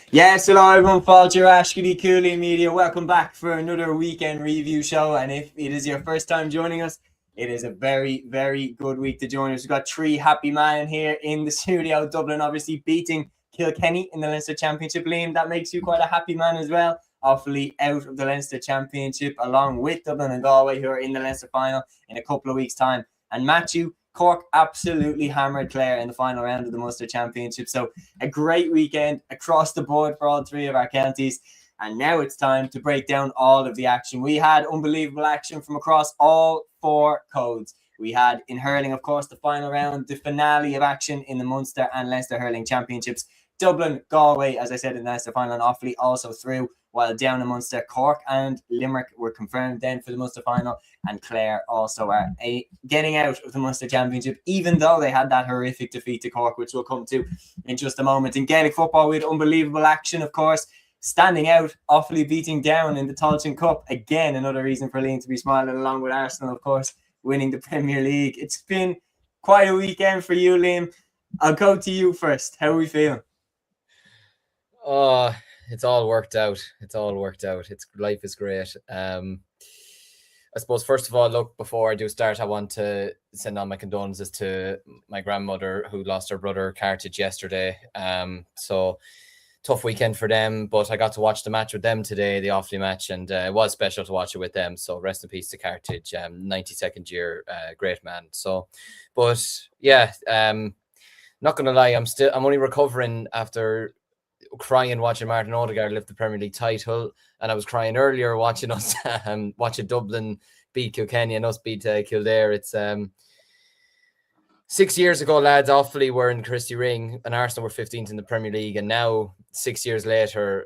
Yes, hello everyone, Falter Ashkity Cúilín Media. Welcome back for another weekend review show. And if it is your first time joining us, it is a very, very good week to join us. We've got three happy men here in the studio. Dublin obviously beating Kilkenny in the Leinster Championship. Liam, that makes you quite a happy man as well. Awfully out of the Leinster Championship, along with Dublin and Galway, who are in the Leinster final in a couple of weeks' time. And Matthew, Cork absolutely hammered Clare in the final round of the Munster Championship. So a great weekend across the board for all three of our counties. And now it's time to break down all of the action. We had unbelievable action from across all four codes. We had in hurling, of course, the final round, the finale of action in the Munster and Leinster Hurling Championships. Dublin, Galway, as I said, in the Leinster final, and Offaly also through, while down in Munster, Cork and Limerick were confirmed then for the Munster final, and Clare also are getting out of the Munster Championship, even though they had that horrific defeat to Cork, which we'll come to in just a moment. In Gaelic football, we had unbelievable action, of course. Standing out, Offaly beating Down in the Tailteann Cup. Again, another reason for Liam to be smiling, along with Arsenal, of course, winning the Premier League. It's been quite a weekend for you, Liam. I'll go to you first. How are we feeling? Oh, it's all worked out. Life is great. I suppose, first of all, look, before I do start, I want to send on my condolences to my grandmother who lost her brother Carthage yesterday. So tough weekend for them, but I got to watch the match with them today, the Offaly match, and it was special to watch it with them. So rest in peace to Carthage, 92nd year, great man. So, but yeah, not gonna lie, I'm only recovering after crying watching Martin Odegaard lift the Premier League title, and I was crying earlier watching us watching Dublin beat Kilkenny and us beat Kildare. It's 6 years ago, lads, Offaly were in Christie Ring and Arsenal were 15th in the Premier League, and now 6 years later,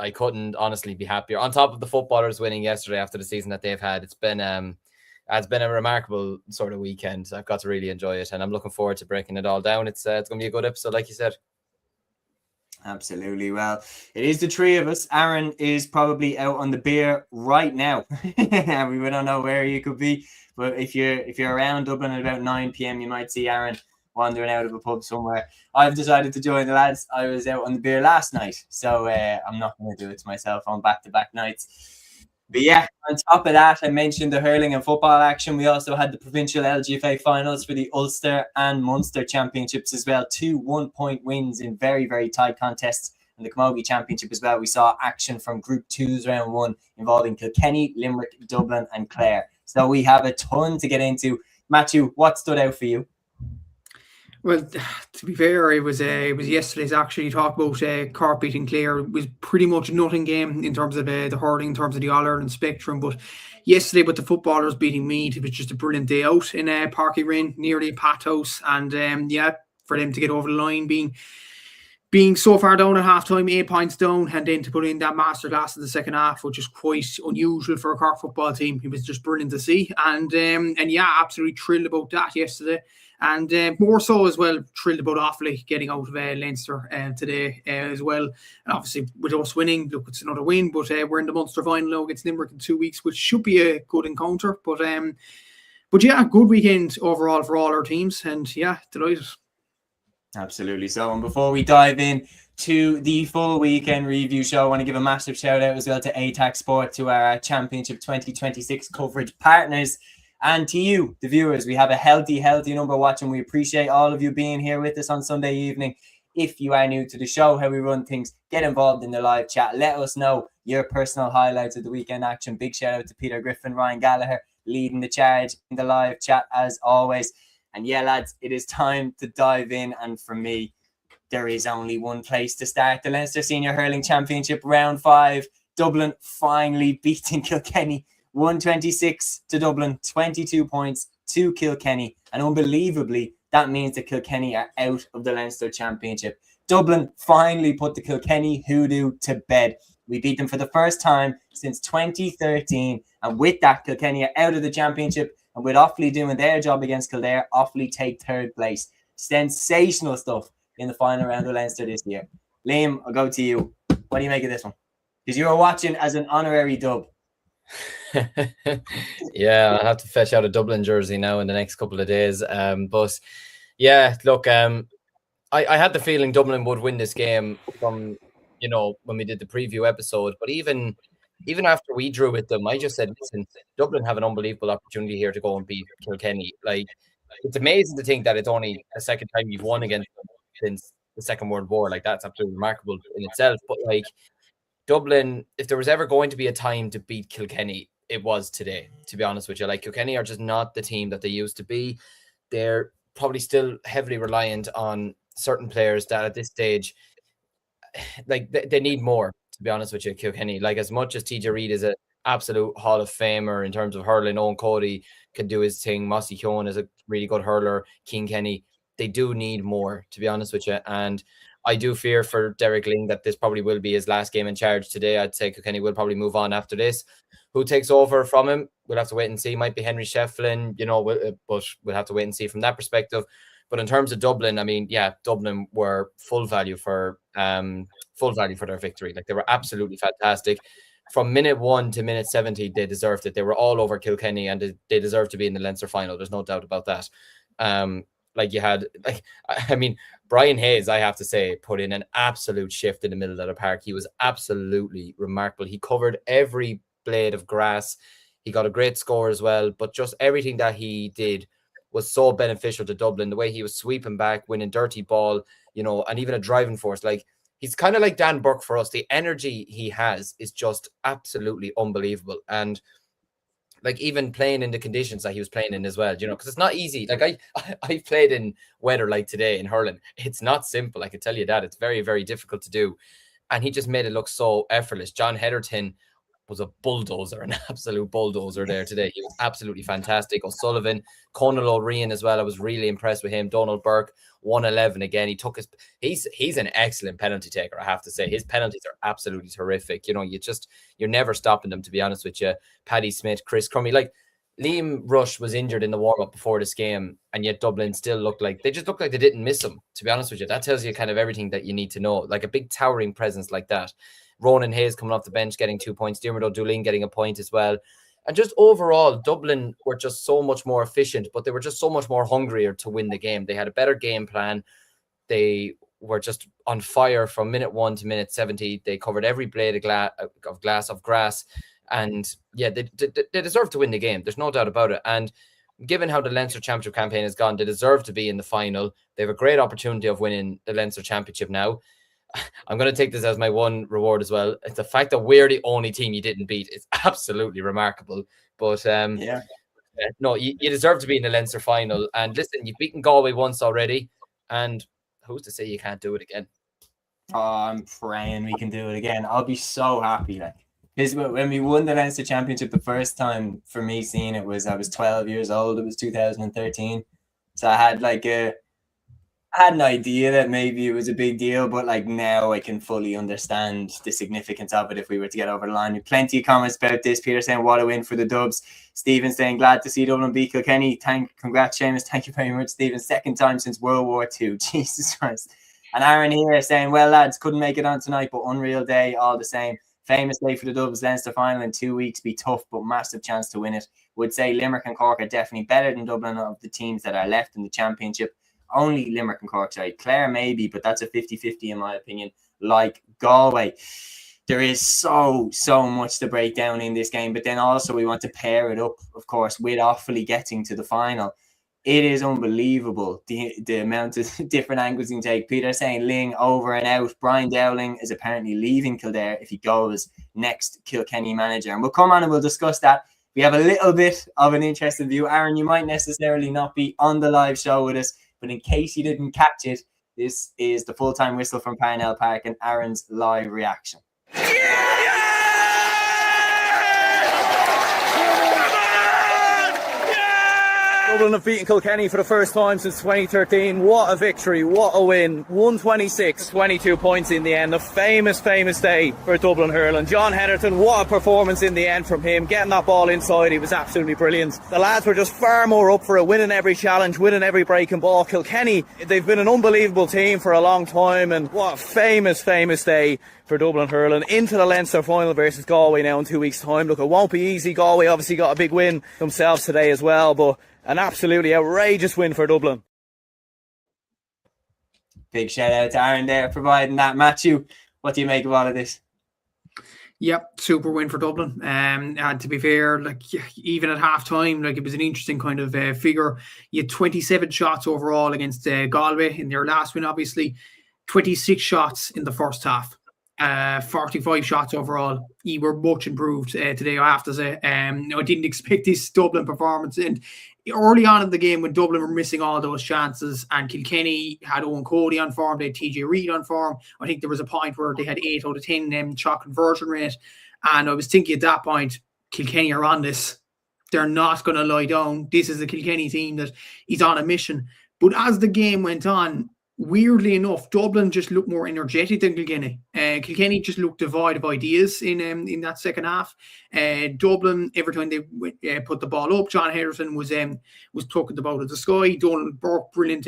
I couldn't honestly be happier. On top of the footballers winning yesterday after the season that they've had, it's been a remarkable sort of weekend. I've got to really enjoy it, and I'm looking forward to breaking it all down. It's going to be a good episode, like you said. Absolutely. Well, it is the three of us. Aaron is probably out on the beer right now. We don't know where you could be, but if you're around Dublin at about 9 p.m, you might see Aaron wandering out of a pub somewhere. I've decided to join the lads. I was out on the beer last night, so I'm not going to do it to myself on back-to-back nights. But yeah, on top of that, I mentioned the hurling and football action. We also had the provincial LGFA finals for the Ulster and Munster championships as well. 2 1-point wins in very, very tight contests. And the Camogie Championship as well. We saw action from Group 2's round 1 involving Kilkenny, Limerick, Dublin and Clare. So we have a ton to get into. Matthew, what stood out for you? Well, to be fair, it was yesterday's action. You talk about Cork beating Clare. It was pretty much a nothing game in terms of the hurling, in terms of the All-Ireland spectrum. But yesterday, with the footballers beating Meath, it was just a brilliant day out in Parky Rin, nearly Pat House. And for them to get over the line, being so far down at half-time, 8 points down, and then to put in that masterclass in the second half, which is quite unusual for a Cork football team. It was just brilliant to see. And absolutely thrilled about that yesterday. And more so as well, thrilled about Offaly getting out of Leinster today as well. And obviously, with us winning, look, it's another win, but we're in the Munster final now against Limerick in 2 weeks, which should be a good encounter. But yeah, good weekend overall for all our teams, and yeah, delighted. Absolutely. So, and before we dive in to the full weekend review show, I want to give a massive shout out as well to ATAK Sports, to our Championship 2026 coverage partners. And to you, the viewers, we have a healthy number watching. We appreciate all of you being here with us on Sunday evening. If you are new to the show, how we run things, get involved in the live chat. Let us know your personal highlights of the weekend action. Big shout out to Peter Griffin, Ryan Gallagher, leading the charge in the live chat as always. And yeah, lads, it is time to dive in. And for me, there is only one place to start. The Leinster Senior Hurling Championship Round 5. Dublin finally beating Kilkenny. 126 to Dublin, 22 points to Kilkenny. And unbelievably, that means that Kilkenny are out of the Leinster Championship. Dublin finally put the Kilkenny hoodoo to bed. We beat them for the first time since 2013. And with that, Kilkenny are out of the championship. And with Offaly doing their job against Kildare, Offaly take third place. Sensational stuff in the final round of Leinster this year. Liam, I'll go to you. What do you make of this one? Because you were watching as an honorary Dub. Yeah, I'll have to fetch out a Dublin jersey now in the next couple of days. But yeah, look, I had the feeling Dublin would win this game from when we did the preview episode. But even after we drew with them, I just said, listen, Dublin have an unbelievable opportunity here to go and beat Kilkenny. Like, it's amazing to think that it's only the second time you've won against them since the Second World War. Like, that's absolutely remarkable in itself. But like, Dublin, if there was ever going to be a time to beat Kilkenny, it was today, to be honest with you. Like, Kilkenny are just not the team that they used to be. They're probably still heavily reliant on certain players that at this stage, like, they need more, to be honest with you, Kilkenny. Like, as much as TJ Reid is an absolute Hall of Famer in terms of hurling, Owen Cody can do his thing, Mossy Keown is a really good hurler, King Kenny, they do need more, to be honest with you. And I do fear for Derek Ling that this probably will be his last game in charge today. I'd say Kilkenny will probably move on after this. Who takes over from him? We'll have to wait and see. Might be Henry Shefflin, but we'll have to wait and see from that perspective. But in terms of Dublin, I mean, yeah, Dublin were full value for their victory. Like, they were absolutely fantastic. From minute 1 to minute 70, they deserved it. They were all over Kilkenny, and they deserved to be in the Leinster final. There's no doubt about that. Brian Hayes, I have to say, put in an absolute shift in the middle of the park. He was absolutely remarkable. He covered every blade of grass. He got a great score as well, but just everything that he did was so beneficial to Dublin. The way he was sweeping back, winning dirty ball, and even a driving force. Like, he's kind of like Dan Burke for us. The energy he has is just absolutely unbelievable. And like, even playing in the conditions that he was playing in as well, because it's not easy. Like, I've played in weather like today in hurling. It's not simple. I can tell you that. It's very, very difficult to do. And he just made it look so effortless. John Heatherton was a bulldozer, an absolute bulldozer there today. He was absolutely fantastic. O'Sullivan, Conal O'Ryan as well. I was really impressed with him. Donald Burke, 111 again. He's an excellent penalty taker, I have to say. His penalties are absolutely terrific. You're never stopping them, to be honest with you. Paddy Smith, Chris Crummy. Like, Liam Rush was injured in the warm-up before this game, and yet Dublin still looked like they didn't miss him, to be honest with you. That tells you kind of everything that you need to know. Like, a big towering presence like that. Ronan Hayes coming off the bench, getting 2 points. Diarmuid O'Doolin getting a point as well. And just overall, Dublin were just so much more efficient, but they were just so much more hungrier to win the game. They had a better game plan. They were just on fire from minute 1 to minute 70. They covered every blade of grass. And yeah, they deserve to win the game. There's no doubt about it. And given how the Leinster Championship campaign has gone, they deserve to be in the final. They have a great opportunity of winning the Leinster Championship now. I'm going to take this as my one reward as well. It's the fact that we're the only team you didn't beat. It's absolutely remarkable. But no, you deserve to be in the Leinster final. And listen, you've beaten Galway once already, and who's to say you can't do it again? Oh, I'm praying we can do it again. I'll be so happy. Like, because when we won the Leinster Championship the first time, for me seeing it was, I was 12 years old. It was 2013. So I had an idea that maybe it was a big deal, but like, now I can fully understand the significance of it if we were to get over the line. With plenty of comments about this. Peter saying, what a win for the Dubs. Stephen saying, glad to see Dublin beat Kilkenny. Congrats, Seamus. Thank you very much, Stephen. Second time since World War II. Jesus Christ. And Aaron here saying, well, lads, couldn't make it on tonight, but unreal day all the same. Famous day for the Dubs. Leinster final in 2 weeks. Be tough, but massive chance to win it. Would say Limerick and Cork are definitely better than Dublin of the teams that are left in the championship. Only Limerick and Cork, sorry. Clare maybe, but that's a 50-50 in my opinion. Like Galway, there is so much to break down in this game. But then also we want to pair it up, of course, with Offaly getting to the final. It is unbelievable, the amount of different angles you can take. Peter saying Ling over and out. Brian Dowling is apparently leaving Kildare if he goes next Kilkenny manager. And we'll come on and we'll discuss that. We have a little bit of an interesting view. Aaron, you might necessarily not be on the live show with us, but in case you didn't catch it, this is the full-time whistle from Parnell Park and Aaron's live reaction. Dublin have beaten Kilkenny for the first time since 2013. What a victory, what a win. 126, 22 points in the end. A famous day for Dublin hurling. John Heatherton, what a performance in the end from him. Getting that ball inside, he was absolutely brilliant. The lads were just far more up for it, winning every challenge, winning every breaking ball. Kilkenny, they've been an unbelievable team for a long time, and what a famous day for Dublin hurling. Into the Leinster final versus Galway now in 2 weeks' time. Look, it won't be easy. Galway obviously got a big win themselves today as well, but an absolutely outrageous win for Dublin. Big shout out to Aaron there providing that. Matthew, What do you make of all of this? Yep, super win for Dublin. And to be fair, like even at half time, like it was an interesting kind of figure. You had 27 shots overall against Galway in their last win, obviously. 26 shots in the first half. 45 shots overall. You were much improved today, I have to say. I didn't expect this Dublin performance. And early on in the game, when Dublin were missing all those chances, and Kilkenny had Owen Cody on form, they had TJ Reid on form. I think there was a point where they had 8 out of 10 shot conversion rate. And I was thinking at that point, Kilkenny are on this. They're not going to lie down. This is the Kilkenny team that is on a mission. But as the game went on, weirdly enough, Dublin just looked more energetic than Kilkenny. Kilkenny just looked devoid of ideas in that second half. Dublin, every time they put the ball up, John Henderson was talking the ball to the sky. Donald Burke, brilliant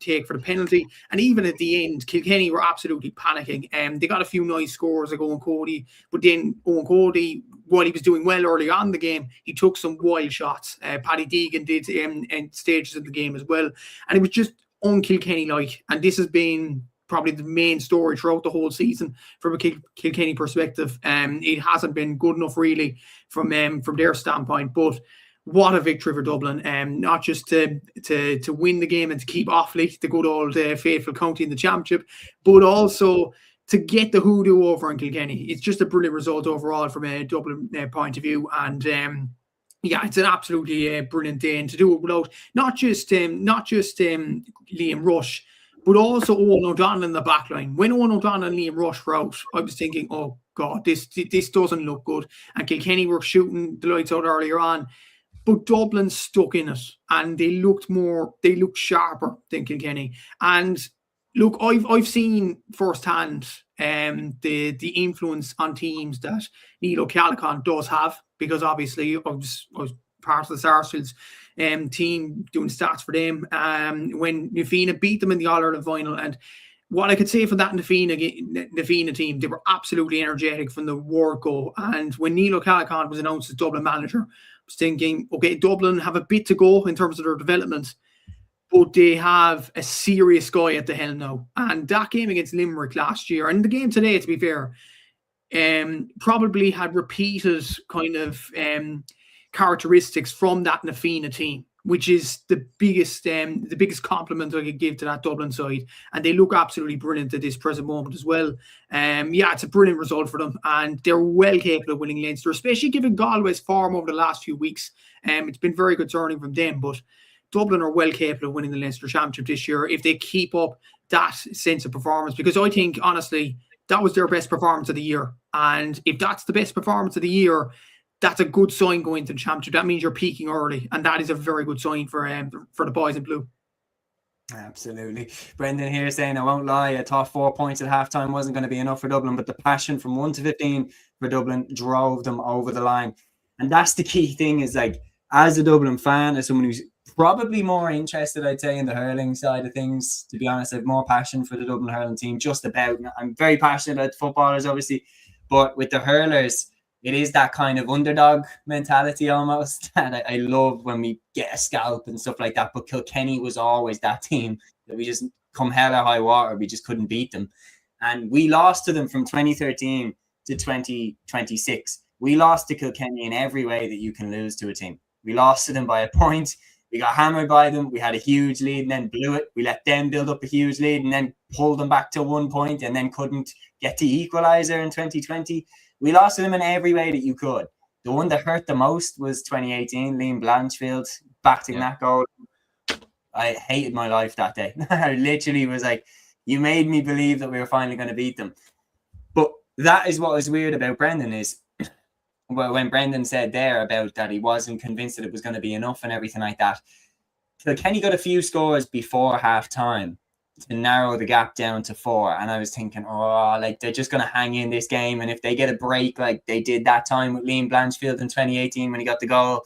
take for the penalty. And even at the end, Kilkenny were absolutely panicking. They got a few nice scores like Owen Cody, but then Owen Cody, while he was doing well early on in the game, he took some wild shots. Paddy Deegan did in stages of the game as well. And it was just un-Kilkenny-like, and this has been probably the main story throughout the whole season from a Kilkenny perspective. It hasn't been good enough really from their standpoint, but what a victory for Dublin. Not just to win the game and to keep Offaly, the good old faithful county in the championship, but also to get the hoodoo over in Kilkenny. It's just a brilliant result overall from a Dublin point of view, and yeah, it's an absolutely brilliant day, and to do it without not just Liam Rush, but also Owen O'Donnell in the back line. When Owen O'Donnell and Liam Rush were out, I was thinking, oh God, this doesn't look good. And Kilkenny were shooting the lights out earlier on, but Dublin stuck in it, and they looked sharper than Kilkenny. And look, I've seen firsthand the influence on teams that Neil O'Callaghan does have, because obviously I was part of the Sarsfields team doing stats for them when Nafina beat them in the All-Ireland final. And what I could say for that Nafina team, they were absolutely energetic from the word go. And when Neil O'Callaghan was announced as Dublin manager, I was thinking, okay, Dublin have a bit to go in terms of their development, but they have a serious guy at the helm now. And that game against Limerick last year, and the game today, to be fair, probably had repeated kind of characteristics from that Nafina team, which is the biggest compliment I could give to that Dublin side. And they look absolutely brilliant at this present moment as well. Yeah, it's a brilliant result for them, and they're well capable of winning Leinster, especially given Galway's form over the last few weeks. It's been very concerning from them, but Dublin are well capable of winning the Leinster Championship this year if they keep up that sense of performance, because I think, honestly, that was their best performance of the year. And if that's the best performance of the year, that's a good sign going into the championship. That means you're peaking early, and that is a very good sign for the boys in blue. Absolutely. Brendan here saying, I won't lie, I thought 4 points at halftime wasn't going to be enough for Dublin, but the passion from 1 to 15 for Dublin drove them over the line. And that's the key thing, is like, as a Dublin fan, as someone who's probably more interested, I'd say, in the hurling side of things, to be honest, I have more passion for the Dublin hurling team, just about. I'm very passionate about the footballers, obviously, but with the hurlers, it is that kind of underdog mentality almost. And I love when we get a scalp and stuff like that. But Kilkenny was always that team that we just, come hell or high water, we just couldn't beat them. And we lost to them from 2013 to 2026. We lost to Kilkenny in every way that you can lose to a team. We lost to them by a point. We got hammered by them. We had a huge lead and then blew it. We let them build up a huge lead and then pulled them back to 1 point and then couldn't get the equaliser in 2020. We lost to them in every way that you could. The one that hurt the most was 2018, Liam Blanchfield batting that goal. I hated my life that day. I literally was like, you made me believe that we were finally going to beat them. But that is what was weird about Brendan, is well, when Brendan said there about that he wasn't convinced that it was going to be enough and everything like that. Kilkenny got a few scores before half time to narrow the gap down to 4. And I was thinking, oh, like they're just going to hang in this game. And if they get a break like they did that time with Liam Blanchfield in 2018 when he got the goal,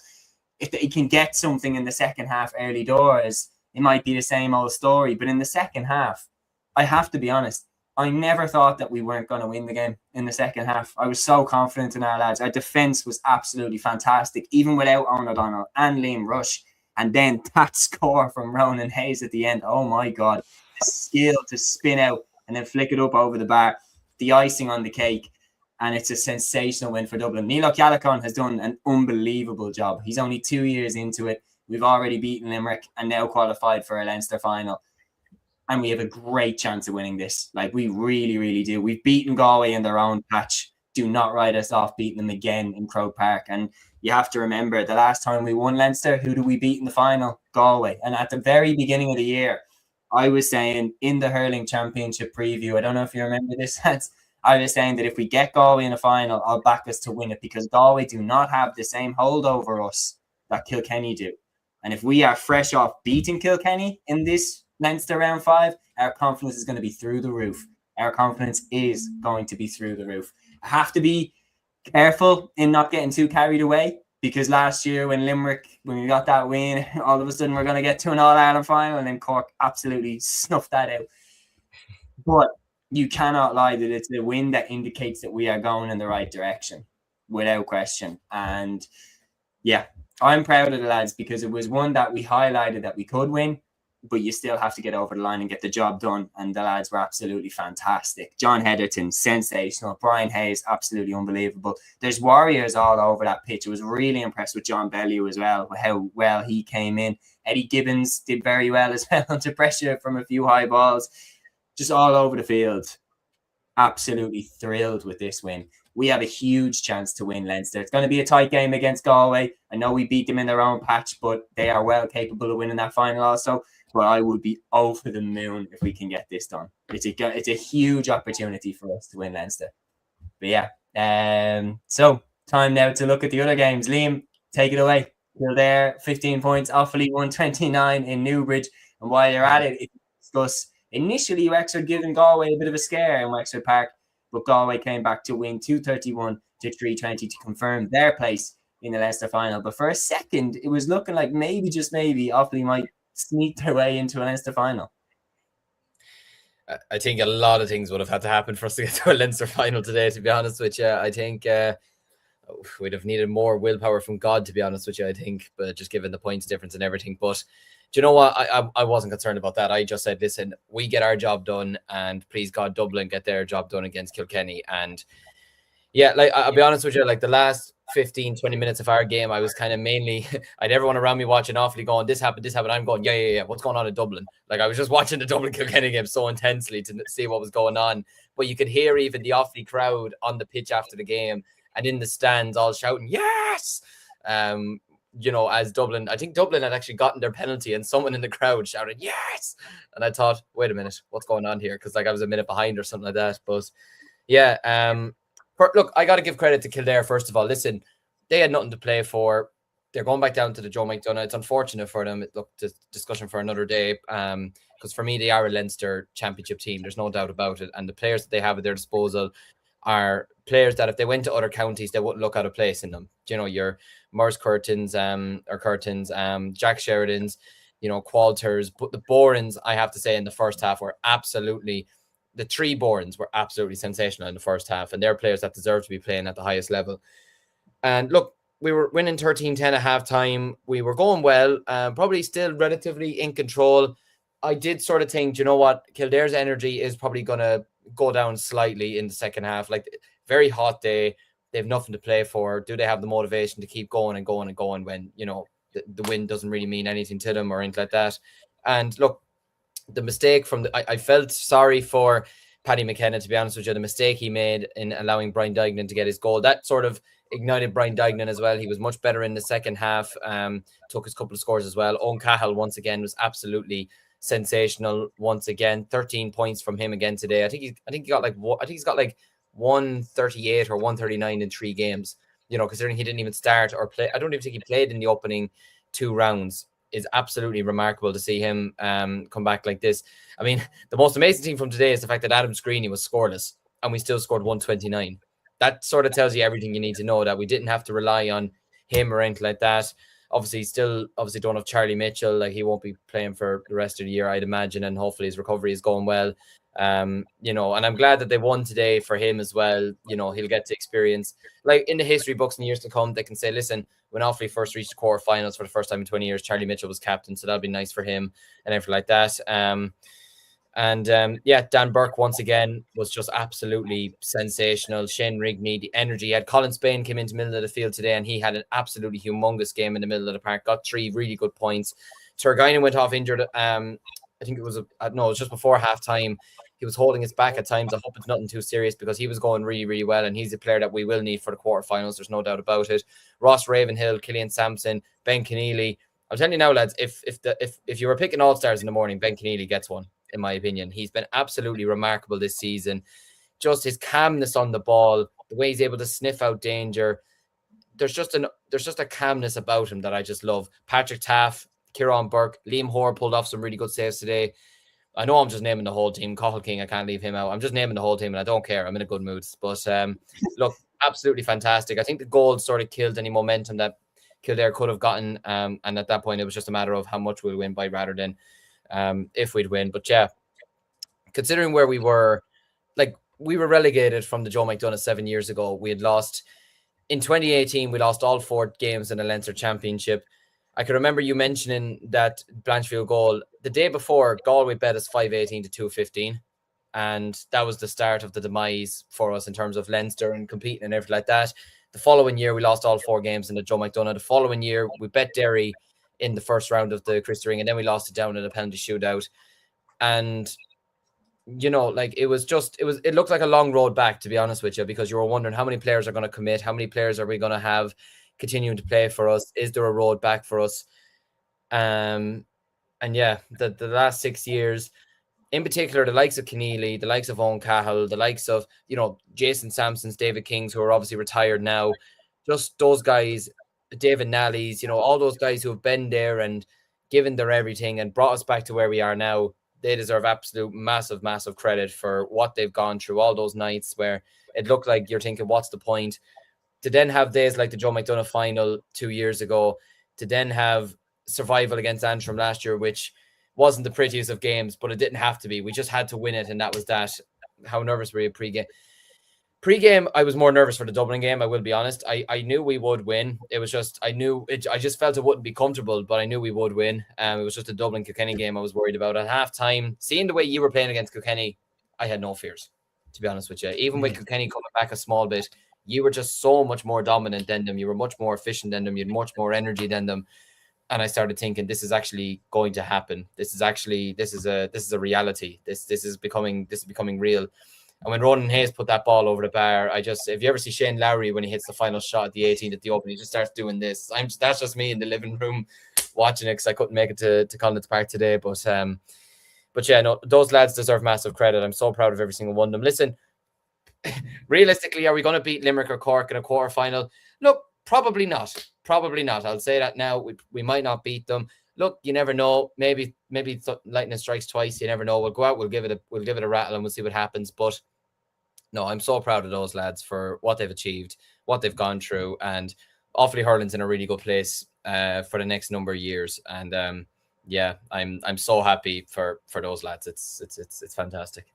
if they can get something in the second half early doors, it might be the same old story. But in the second half, I have to be honest, I never thought that we weren't going to win the game in the second half. I was so confident in our lads. Our defence was absolutely fantastic, even without Owen O'Donnell and Liam Rush. And then that score from Ronan Hayes at the end, oh my God, the skill to spin out and then flick it up over the bar. the icing on the cake. And it's a sensational win for Dublin. Neil O'Callaghan has done an unbelievable job. He's only 2 years into it. We've already beaten Limerick and now qualified for a Leinster final. And we have a great chance of winning this. Like, we really, really do. We've beaten Galway in their own patch. Do not write us off beating them again in Croke Park. And you have to remember, the last time we won Leinster, who did we beat in the final? Galway. And at the very beginning of the year, I was saying in the hurling championship preview, I don't know if you remember this, I was saying that if we get Galway in a final, I'll back us to win it, because Galway do not have the same hold over us that Kilkenny do. And if we are fresh off beating Kilkenny in this Leinster round 5, our confidence is going to be through the roof. Our confidence is going to be through the roof. I have to be careful in not getting too carried away, because last year when we got that win, all of a sudden we're going to get to an All-Ireland final, and then Cork absolutely snuffed that out. But you cannot lie that it's the win that indicates that we are going in the right direction, without question. And yeah, I'm proud of the lads, because it was one that we highlighted that we could win, but you still have to get over the line and get the job done. And the lads were absolutely fantastic. John Heatherton, sensational. Brian Hayes, absolutely unbelievable. There's warriors all over that pitch. I was really impressed with John Bellew as well, how well he came in. Eddie Gibbons did very well as well under pressure from a few high balls. Just all over the field. Absolutely thrilled with this win. We have a huge chance to win Leinster. It's going to be a tight game against Galway. I know we beat them in their own patch, but they are well capable of winning that final also. But I would be over the moon if we can get this done. It's a huge opportunity for us to win Leinster. But yeah, so time now to look at the other games. Liam, take it away. Kildare, 15 points. Offaly, 129 in Newbridge. And while you're at it, discuss. Initially, Wexford giving Galway a bit of a scare in Wexford Park, but Galway came back to win 231 to 320 to confirm their place in the Leinster final. But for a second, it was looking like maybe, just maybe, Offaly might sneak their way into a Leinster final. I think a lot of things would have had to happen for us to get to a Leinster final today, to be honest with you. I think we'd have needed more willpower from God, to be honest with you, I think, but just given the points difference and everything. But do you know what? I wasn't concerned about that. I just said, listen, we get our job done, and please God, Dublin get their job done against Kilkenny. And yeah, like, I'll be honest with you, like the last 15, 20 minutes of our game, I was kind of mainly, I had everyone around me watching Offaly going, this happened. I'm going, yeah. What's going on in Dublin? Like, I was just watching the Dublin Kilkenny game so intensely to see what was going on. But you could hear even the Offaly crowd on the pitch after the game and in the stands all shouting, yes! You know, as Dublin, I think Dublin had actually gotten their penalty and someone in the crowd shouted, yes! And I thought, wait a minute, what's going on here? Because like I was a minute behind or something like that. But yeah, look, I got to give credit to Kildare, first of all. Listen, they had nothing to play for. They're going back down to the Joe McDonagh. It's unfortunate for them. Look, discussion for another day. Because for me, they are a Leinster championship team. There's no doubt about it. And the players that they have at their disposal are players that if they went to other counties, they wouldn't look out of place in them. You know, your Morris Curtins, Jack Sheridans, you know, Qualters. But the Borans, I have to say, in the first half were absolutely, the three Borans were absolutely sensational in the first half. And they're players that deserve to be playing at the highest level. And look, we were winning 13-10 at halftime. We were going well, probably still relatively in control. I did sort of think, you know what, Kildare's energy is probably going to go down slightly in the second half. Like, very hot day. They have nothing to play for. Do they have the motivation to keep going and going and going when, you know, the win doesn't really mean anything to them or anything like that? And look, the mistake from I felt sorry for Paddy McKenna, to be honest with you. The mistake he made in allowing Brian Dignan to get his goal, that sort of ignited Brian Dignan as well. He was much better in the second half, took his couple of scores as well. Owen Cahill, once again, was absolutely sensational once again. 13 points from him again today. I think he's got like 138 or 139 in 3 games, you know, considering he didn't even start or play. I don't even think he played in the opening 2 rounds. Is absolutely remarkable to see him come back like this. I mean, the most amazing thing from today is the fact that Adam Screeney was scoreless and we still scored 129. That sort of tells you everything you need to know, that we didn't have to rely on him or anything like that. Obviously don't have Charlie Mitchell. Like, he won't be playing for the rest of the year, I'd imagine, and hopefully his recovery is going well. You know, and I'm glad that they won today for him as well. You know, he'll get to experience, like, in the history books in years to come, they can say, listen, when Offaly first reached the quarterfinals for the first time in 20 years, Charlie Mitchell was captain, so that'll be nice for him and everything like that. And Dan Burke once again was just absolutely sensational. Shane Rigney, the energy he had. Colin Spain came into the middle of the field today, and he had an absolutely humongous game in the middle of the park. Got 3 really good points. Turgainen went off injured. I think it was it was just before half time. He was holding his back at times. I hope it's nothing too serious because he was going really, really well, and he's a player that we will need for the quarterfinals. There's no doubt about it. Ross Ravenhill, Killian Sampson, Ben Keneally. I'm telling you now, lads, if you were picking all-stars in the morning, Ben Keneally gets one, in my opinion. He's been absolutely remarkable this season. Just his calmness on the ball, the way he's able to sniff out danger. There's just a calmness about him that I just love. Patrick Taff, Kieran Burke, Liam Hoare pulled off some really good saves today. I know I'm just naming the whole team. Cathal King, I can't leave him out. I'm just naming the whole team, and I don't care. I'm in a good mood. But look, absolutely fantastic. I think the goal sort of killed any momentum that Kildare could have gotten. And at that point, it was just a matter of how much we'll win by rather than if we'd win. But yeah, considering where we were, like, we were relegated from the Joe McDonagh 7 years ago. We had lost in 2018. We lost all 4 games in the Leinster Championship. I can remember you mentioning that Blanchfield goal. The day before, Galway bet us 5-18 to 2-15. And that was the start of the demise for us in terms of Leinster and competing and everything like that. The following year, we lost all 4 games in the Joe McDonagh. The following year, we bet Derry in the first round of the Christy Ring, and then we lost it down in a penalty shootout. And, you know, like, it looked like a long road back, to be honest with you, because you were wondering how many players are going to commit, how many players are we going to have continuing to play for us? Is there a road back for us? And yeah, the last 6 years, in particular, the likes of Keneally, the likes of Owen Cahill, the likes of, you know, Jason Sampsons, David Kings, who are obviously retired now, just those guys, David Nally's, you know, all those guys who have been there and given their everything and brought us back to where we are now. They deserve absolute massive, massive credit for what they've gone through, all those nights where it looked like you're thinking, what's the point? To then have days like the Joe McDonagh final 2 years ago, to then have survival against Antrim last year, which wasn't the prettiest of games, but it didn't have to be. We just had to win it, and that was that. How nervous were you pre-game? Pre-game, I was more nervous for the Dublin game, I will be honest. I knew we would win. It was just, I just felt it wouldn't be comfortable, but I knew we would win. It was just a Dublin-Kilkenny game I was worried about. At half-time, seeing the way you were playing against Kilkenny, I had no fears, to be honest with you. Even with Kilkenny coming back a small bit, you were just so much more dominant than them. You were much more efficient than them. You had much more energy than them. And I started thinking, this is actually going to happen. This is a reality. This is becoming real. And when Ronan Hayes put that ball over the bar, if you ever see Shane Lowry when he hits the final shot at the 18th at the Open, he just starts doing this. That's just me in the living room watching it because I couldn't make it to Collins Park today. But yeah, no, those lads deserve massive credit. I'm so proud of every single one of them. Listen, realistically, are we going to beat Limerick or Cork in a quarterfinal? Look, probably not. Probably not. I'll say that now. We might not beat them. Look, you never know. Maybe lightning strikes twice. You never know. We'll go out. We'll give it a rattle, and we'll see what happens. But no, I'm so proud of those lads for what they've achieved, what they've gone through, and Offaly Hurling's in a really good place for the next number of years. And yeah, I'm so happy for those lads. It's fantastic.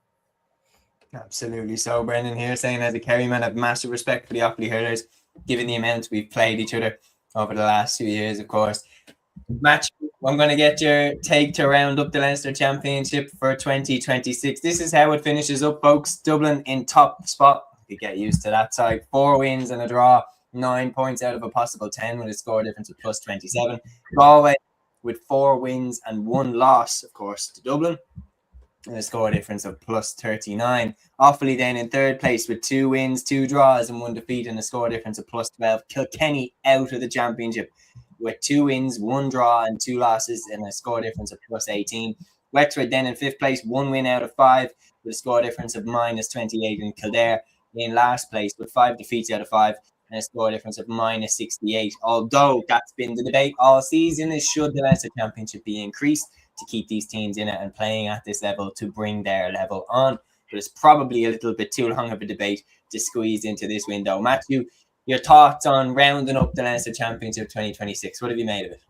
Absolutely. So Brendan here saying, as a Kerry man, I have massive respect for the Offaly Hurlers, given the amount we've played each other over the last 2 years, of course. Match, I'm going to get your take to round up the Leinster Championship for 2026. This is how it finishes up, folks. Dublin in top spot. You get used to that side. 4 wins and a draw. 9 points out of a possible 10 with a score difference of plus 27. Galway with 4 wins and 1 loss, of course, to Dublin, and a score difference of plus 39. Offaly then in 3rd place with 2 wins, 2 draws and 1 defeat and a score difference of plus 12. Kilkenny out of the championship with 2 wins, 1 draw and 2 losses and a score difference of plus 18. Wexford then in 5th place, 1 win out of 5 with a score difference of minus 28. And Kildare in last place with 5 defeats out of 5 and a score difference of minus 68. Although that's been the debate all season, is should the Leinster Championship be increased to keep these teams in it and playing at this level to bring their level on. But it's probably a little bit too long of a debate to squeeze into this window. Matthew, your thoughts on rounding up the Leinster Championship 2026? What have you made of it?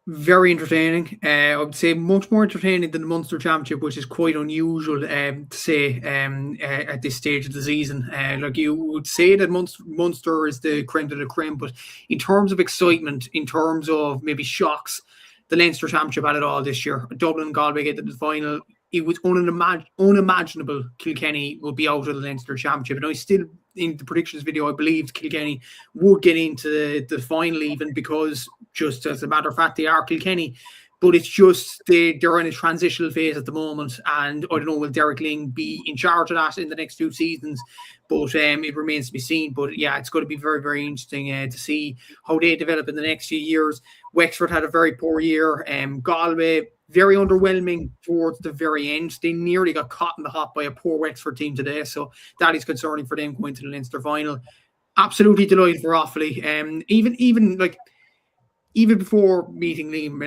Very entertaining. I would say much more entertaining than the Munster Championship, which is quite unusual to say at this stage of the season. Like, you would say that Munster is the creme de la creme, but in terms of excitement, in terms of maybe shocks, the Leinster Championship had it all this year. Dublin, Galway get to the final. It was unimaginable Kilkenny would be out of the Leinster Championship. And I still, in the predictions video, I believed Kilkenny would get into the final, even because, just as a matter of fact, they are Kilkenny. But it's just they're in a transitional phase at the moment, and I don't know, will Derek Ling be in charge of that in the next 2 seasons? But it remains to be seen. But yeah, it's going to be very, very interesting to see how they develop in the next few years. Wexford had a very poor year. Galway, very underwhelming towards the very end. They nearly got caught in the hot by a poor Wexford team today, so that is concerning for them going to the Leinster final. Absolutely delighted for Offaly. Even before meeting Liam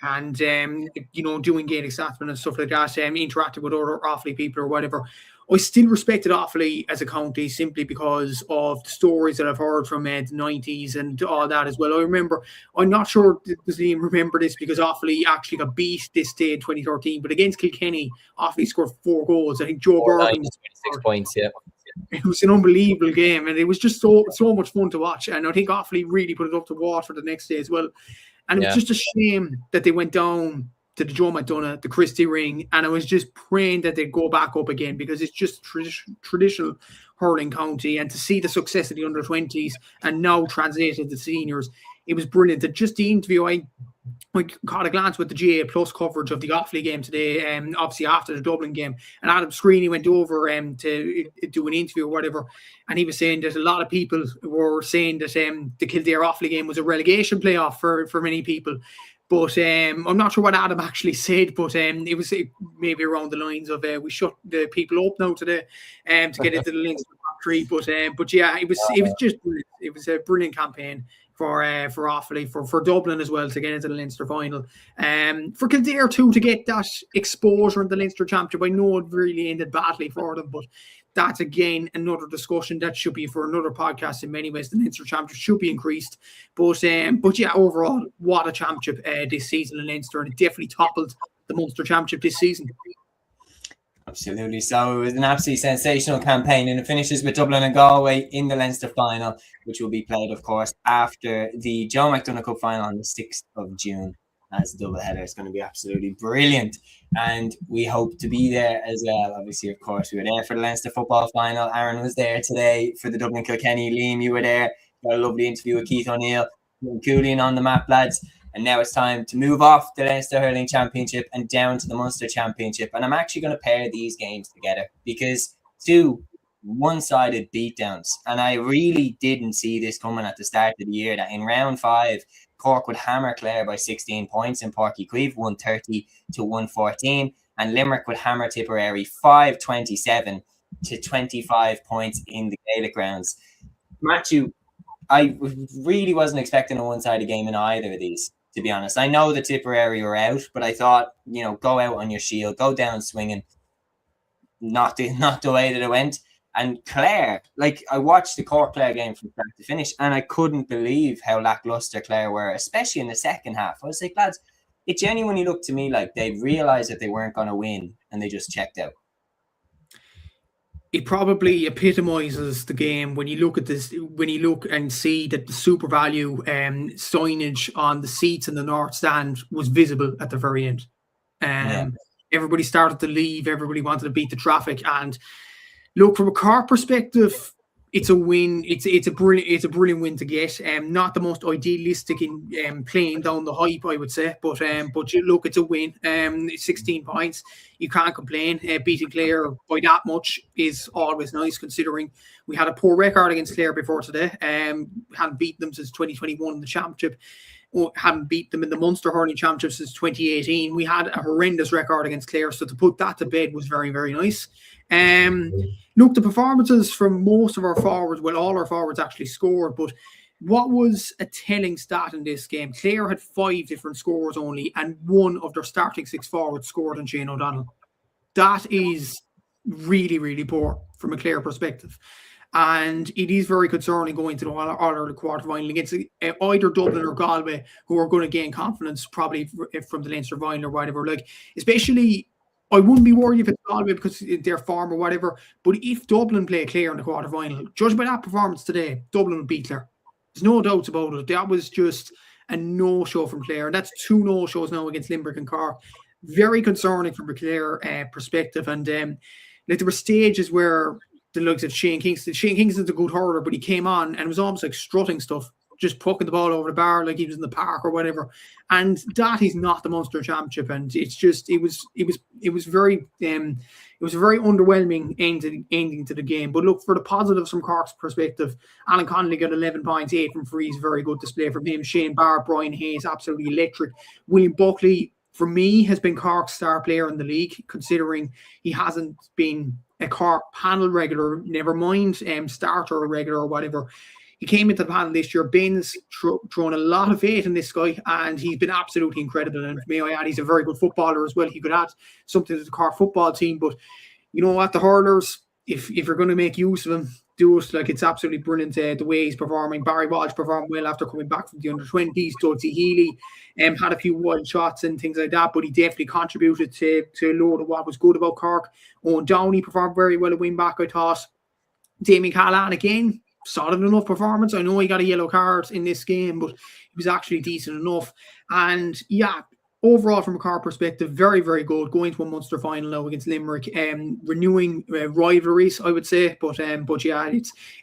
and doing Gaelic Statsman and stuff like that, interacting with other Offaly people or whatever, I still respected Offaly as a county simply because of the stories that I've heard from the 90s and all that as well. I'm not sure does Liam remember this, because Offaly actually got beat this day in 2013, but against Kilkenny, Offaly scored 4 goals. I think Joe Burton 26 points, yeah. It was an unbelievable game, and it was just so much fun to watch. And I think Offaly really put it up to Waterford the next day as well. And it was just a shame that they went down to the Joe McDonagh, the Christie Ring, and I was just praying that they'd go back up again, because it's just traditional hurling county. And to see the success of the under-20s and now translated to seniors, it was brilliant. And just the interview, I caught a glance with the GA Plus coverage of the Offaly game today, obviously after the Dublin game, and Adam Screeney went over to do an interview or whatever, and he was saying that a lot of people were saying that the Kildare Offaly game was a relegation playoff for many people. But I'm not sure what Adam actually said, but it was maybe around the lines of we shut the people up now today to get into the Leinster top 3. But yeah, it was just brilliant. It was a brilliant campaign for Offaly, for Dublin as well, to get into the Leinster final. For Kildare too, to get that exposure in the Leinster Championship. I know it really ended badly for them, but that's again another discussion that should be for another podcast in many ways. The Leinster Championship should be increased. But yeah, overall, what a championship this season in Leinster, and it definitely toppled the Munster Championship this season. Absolutely. So it was an absolutely sensational campaign, and it finishes with Dublin and Galway in the Leinster final, which will be played, of course, after the Joe McDonagh Cup final on the 6th of June. As a double header, it's going to be absolutely brilliant, and we hope to be there as well. Obviously, of course, we were there for the Leinster football final. Aaron was there today for the Dublin Kilkenny. Liam, you were there. Got a lovely interview with Keith O'Neill and Cúilín on the map, lads. And now it's time to move off the Leinster Hurling Championship and down to the Munster Championship. And I'm actually going to pair these games together, because 2 one-sided beatdowns. And I really didn't see this coming at the start of the year, that in round 5, Cork would hammer Clare by 16 points in Páirc Uí Chaoimh, 130 to 114. And Limerick would hammer Tipperary 527 to 25 points in the Gaelic grounds. Matthew, I really wasn't expecting a one-sided game in either of these, to be honest. I know the Tipperary were out, but I thought, go out on your shield, go down swinging. Not the way that it went. And Clare, I watched the Cork-Clare game from start to finish, and I couldn't believe how lackluster Clare were, especially in the second half. I was like, lads, it genuinely looked to me like they realised that they weren't going to win, and they just checked out. It probably epitomises the game when you look at this, when you look and see that the Super Value signage on the seats in the North Stand was visible at the very end. Everybody started to leave. Everybody wanted to beat the traffic. And look, from a Cork perspective, it's a win. It's a brilliant win to get. Not the most idealistic in playing down the hype, I would say, but look, it's a win. 16 points, you can't complain. Beating Clare by that much is always nice, considering we had a poor record against Clare before today. Hadn't beaten them since 2021 in the championship. Hadn't beat them in the Munster Hurling Championship since 2018. We had a horrendous record against Clare, so to put that to bed was very, very nice. Look, the performances from most of our forwards, well, all our forwards actually scored, but what was a telling stat in this game? Clare had 5 different scorers only, and 1 of their starting 6 forwards scored on Shane O'Donnell. That is really, really poor from a Clare perspective. And it is very concerning going to the All-Ireland quarter-final against either Dublin or Galway, who are going to gain confidence probably from the Leinster final or whatever. Especially, I wouldn't be worried if it's Galway because they're form or whatever, but if Dublin play Clare in the quarter-final, judged by that performance today, Dublin would beat Clare. There's no doubts about it. That was just and no-show from Clare. And that's 2 no-shows now against Limerick and Cork. Very concerning from a Clare perspective. And like there were stages where the likes of Shane Kingston's a good hurler, but he came on and it was almost like strutting stuff, just poking the ball over the bar like he was in the park or whatever. And that is not the Munster Championship. And it's just it was very it was a very underwhelming ending to the game. But look, for the positives from Cork's perspective, Alan Connolly got 11 points, 8 from frees, very good display from him. Shane Barr, Brian Hayes, absolutely electric. William Buckley, for me, has been Cork's star player in the league, considering he hasn't been a Cork panel regular, never mind starter or regular or whatever. He came into the panel this year. Ben's thrown a lot of faith in this guy, and he's been absolutely incredible. And may I add, he's a very good footballer as well. He could add something to the Cork football team. But you know what, the hurlers, if you're going to make use of him, do it. Like, it's absolutely brilliant the way he's performing. Barry Walsh performed well after coming back from the under-20s. Dulcie Healy had a few wild shots and things like that, but he definitely contributed to a load of what was good about Cork. Owen Downey performed very well at wing-back, I thought. Damien Callahan, again, solid enough performance. I know he got a yellow card in this game, but he was actually decent enough. And yeah, overall from a Cork perspective, very, very good. Going to a Munster final now against Limerick, renewing rivalries, I would say. But yeah,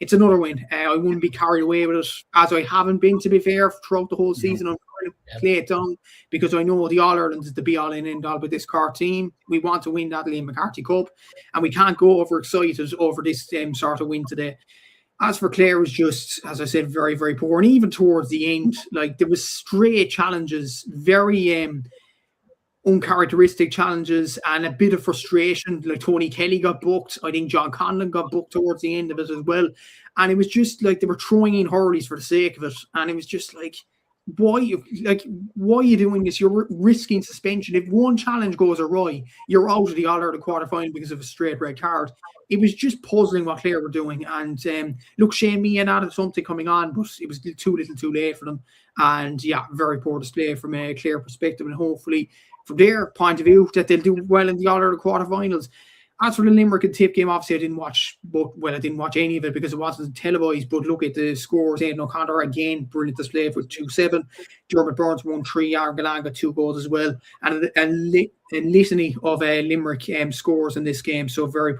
it's another win. I wouldn't be carried away with it, as I haven't been, to be fair, throughout the whole season. I'm trying to play it down because I know the All-Ireland is the be-all and end-all with this Cork team. We want to win that Liam McCarthy Cup, and we can't go overexcited over this sort of win today. As for Clare, was just, as I said, very, very poor. And even towards the end, like, there was stray challenges, very uncharacteristic challenges, and a bit of frustration. Like, Tony Kelly got booked. I think John Conlon got booked towards the end of it as well. And it was just like they were throwing in hurleys for the sake of it. And it was just like, why are you doing this? You're risking suspension. If one challenge goes awry, you're out of the All-Ireland quarter-final because of a straight red card. It was just puzzling what Clare were doing. And look, Shane Meehan added something coming on, but it was too little too late for them. And yeah, very poor display from a Clare perspective. And hopefully, from their point of view, that they'll do well in the All-Ireland quarter-finals. As for the Limerick and Tip game, obviously I didn't watch any of it because it wasn't televised. But look at the scores. Aidan O'Connor, again, brilliant display with 2-7. Dermot Burns won 3. Aaron Gallan got 2 goals as well. And a litany of Limerick scores in this game. So very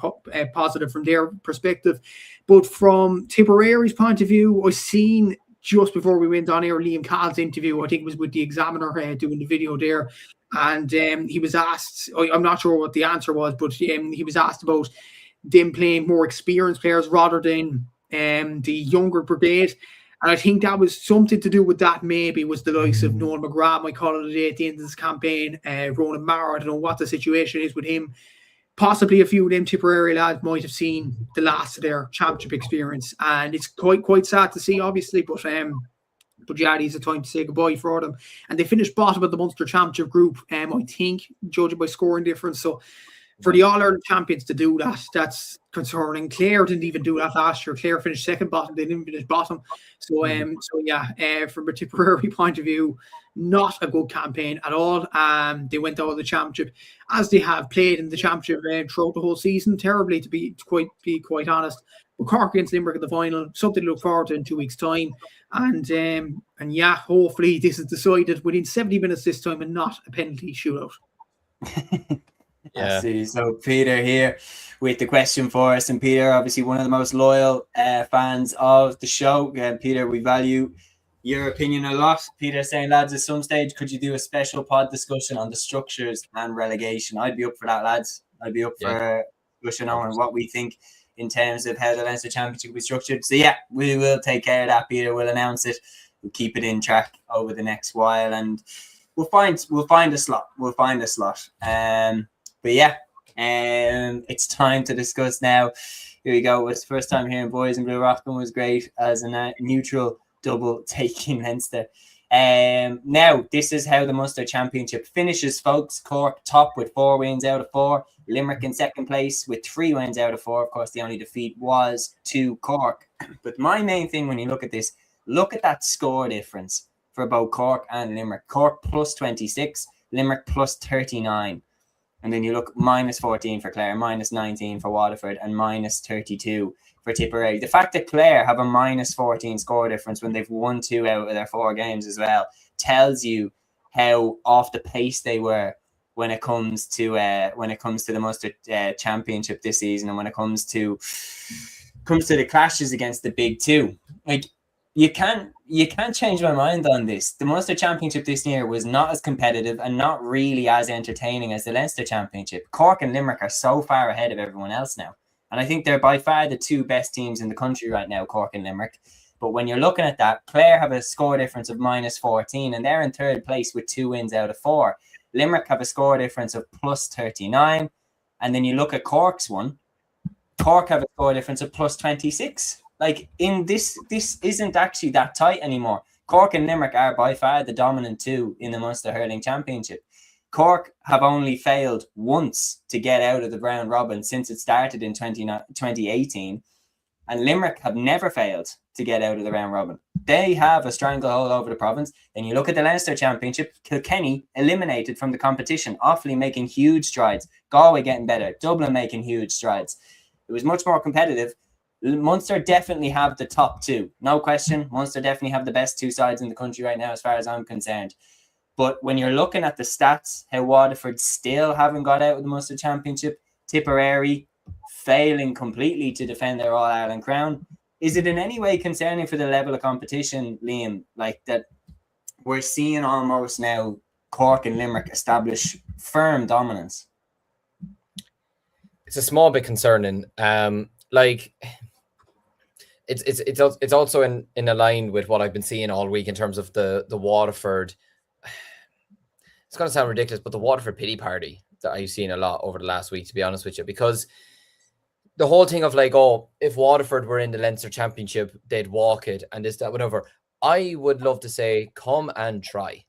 positive from their perspective. But from Tipperary's point of view, I seen just before we went on air Liam Call's interview. I think it was with the Examiner doing the video there. And he was asked, I'm not sure what the answer was, but he was asked about them playing more experienced players rather than the younger brigade. And I think that was something to do with that, maybe, was the likes of Noel McGrath, might call it a day at the end of this campaign. Ronan Maher, I don't know what the situation is with him. Possibly a few of them Tipperary lads might have seen the last of their championship experience. And it's quite sad to see, obviously, but yeah, it's a time to say goodbye for them. And they finished bottom of the Munster Championship group, I think, judging by scoring difference. So for the All-Ireland champions to do that, that's concerning. Clare didn't even do that last year. Clare finished second bottom. They didn't finish bottom. So yeah, from a Tipperary point of view, not a good campaign at all. They went out of the championship, as they have played in the championship throughout the whole season, terribly, to be quite honest. But Cork against Limerick in the final, something to look forward to in 2 weeks' time. And yeah, hopefully this is decided within 70 minutes this time and not a penalty shootout. Yeah. So Peter here with the question for us. And Peter, obviously one of the most loyal fans of the show. Peter, we value your opinion a lot. Peter saying, lads, at some stage, could you do a special pod discussion on the structures and relegation? I'd be up for that, lads. I'd be up for a discussion on what we think in terms of how the Leinster Championship will be structured. So yeah, we will take care of that, Peter. We'll announce it. We'll keep it in track over the next while, and we'll find a slot. But yeah, it's time to discuss now. Here we go. It was the first time hearing Boys in Blue. Rothman was great as a neutral double taking Leinster. Now, this is how the Munster Championship finishes, folks. Cork top with 4 wins out of 4. Limerick in second place with 3 wins out of 4. Of course, the only defeat was to Cork. But my main thing when you look at this, look at that score difference for both Cork and Limerick. Cork plus 26, Limerick plus 39. And then you look minus 14 for Clare, minus 19 for Waterford, and minus 32 for Tipperary. The fact that Clare have a minus 14 score difference when they've won 2 out of their 4 games as well, tells you how off the pace they were when it comes to the Munster Championship this season, and when it comes to the clashes against the big two. Like, you can't change my mind on this. The Munster Championship this year was not as competitive and not really as entertaining as the Leinster Championship. Cork and Limerick are so far ahead of everyone else now. And I think they're by far the two best teams in the country right now, Cork and Limerick. But when you're looking at that, Clare have a score difference of -14, and they're in third place with 2 wins out of 4. Limerick have a score difference of +39. And then you look at Cork's one. Cork have a score difference of +26. Like, in this isn't actually that tight anymore. Cork and Limerick are by far the dominant two in the Munster Hurling Championship. Cork have only failed once to get out of the round robin since it started in 2018. And Limerick have never failed to get out of the round robin. They have a stranglehold over the province. Then you look at the Leinster Championship, Kilkenny eliminated from the competition, Offaly making huge strides, Galway getting better, Dublin making huge strides. It was much more competitive. Munster definitely have the top two. No question. Munster definitely have the best two sides in the country right now, as far as I'm concerned. But when you're looking at the stats, how Waterford still haven't got out of the Munster Championship, Tipperary failing completely to defend their All-Ireland crown, is it in any way concerning for the level of competition, Liam, like that we're seeing almost now Cork and Limerick establish firm dominance? It's a small bit concerning. It's also in a line with what I've been seeing all week in terms of the Waterford. It's going to sound ridiculous, but the Waterford pity party that I've seen a lot over the last week, to be honest with you, because the whole thing of like, oh, if Waterford were in the Leinster Championship, they'd walk it and this, that, whatever. I would love to say, come and try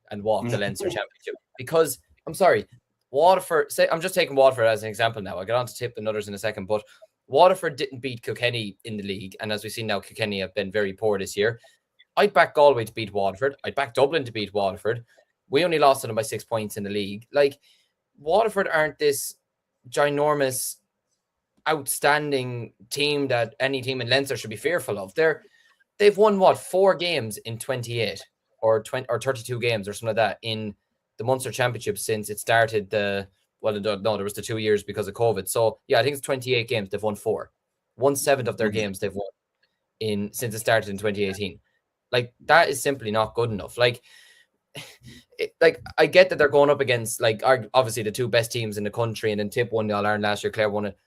and walk the Leinster Championship, because I'm sorry, Waterford, I'm just taking Waterford as an example now. I'll get on to Tip and others in a second, but Waterford didn't beat Kilkenny in the league, and as we've seen now, Kilkenny have been very poor this year. I'd back Galway to beat Waterford. I'd back Dublin to beat Waterford. We only lost to them by 6 points in the league. Like, Waterford aren't this ginormous, outstanding team that any team in Leinster should be fearful of. They've won 4 games in 28 or 32 games or something like that in the Munster Championship since it started. There was the 2 years because of COVID. So yeah, I think it's 28 games. They've won 4. 1/7 of their games they've won since it started in 2018. Like, that is simply not good enough. Like I get that they're going up against, like, obviously the two best teams in the country, and then Tip won the All-Ireland last year, Clare won it.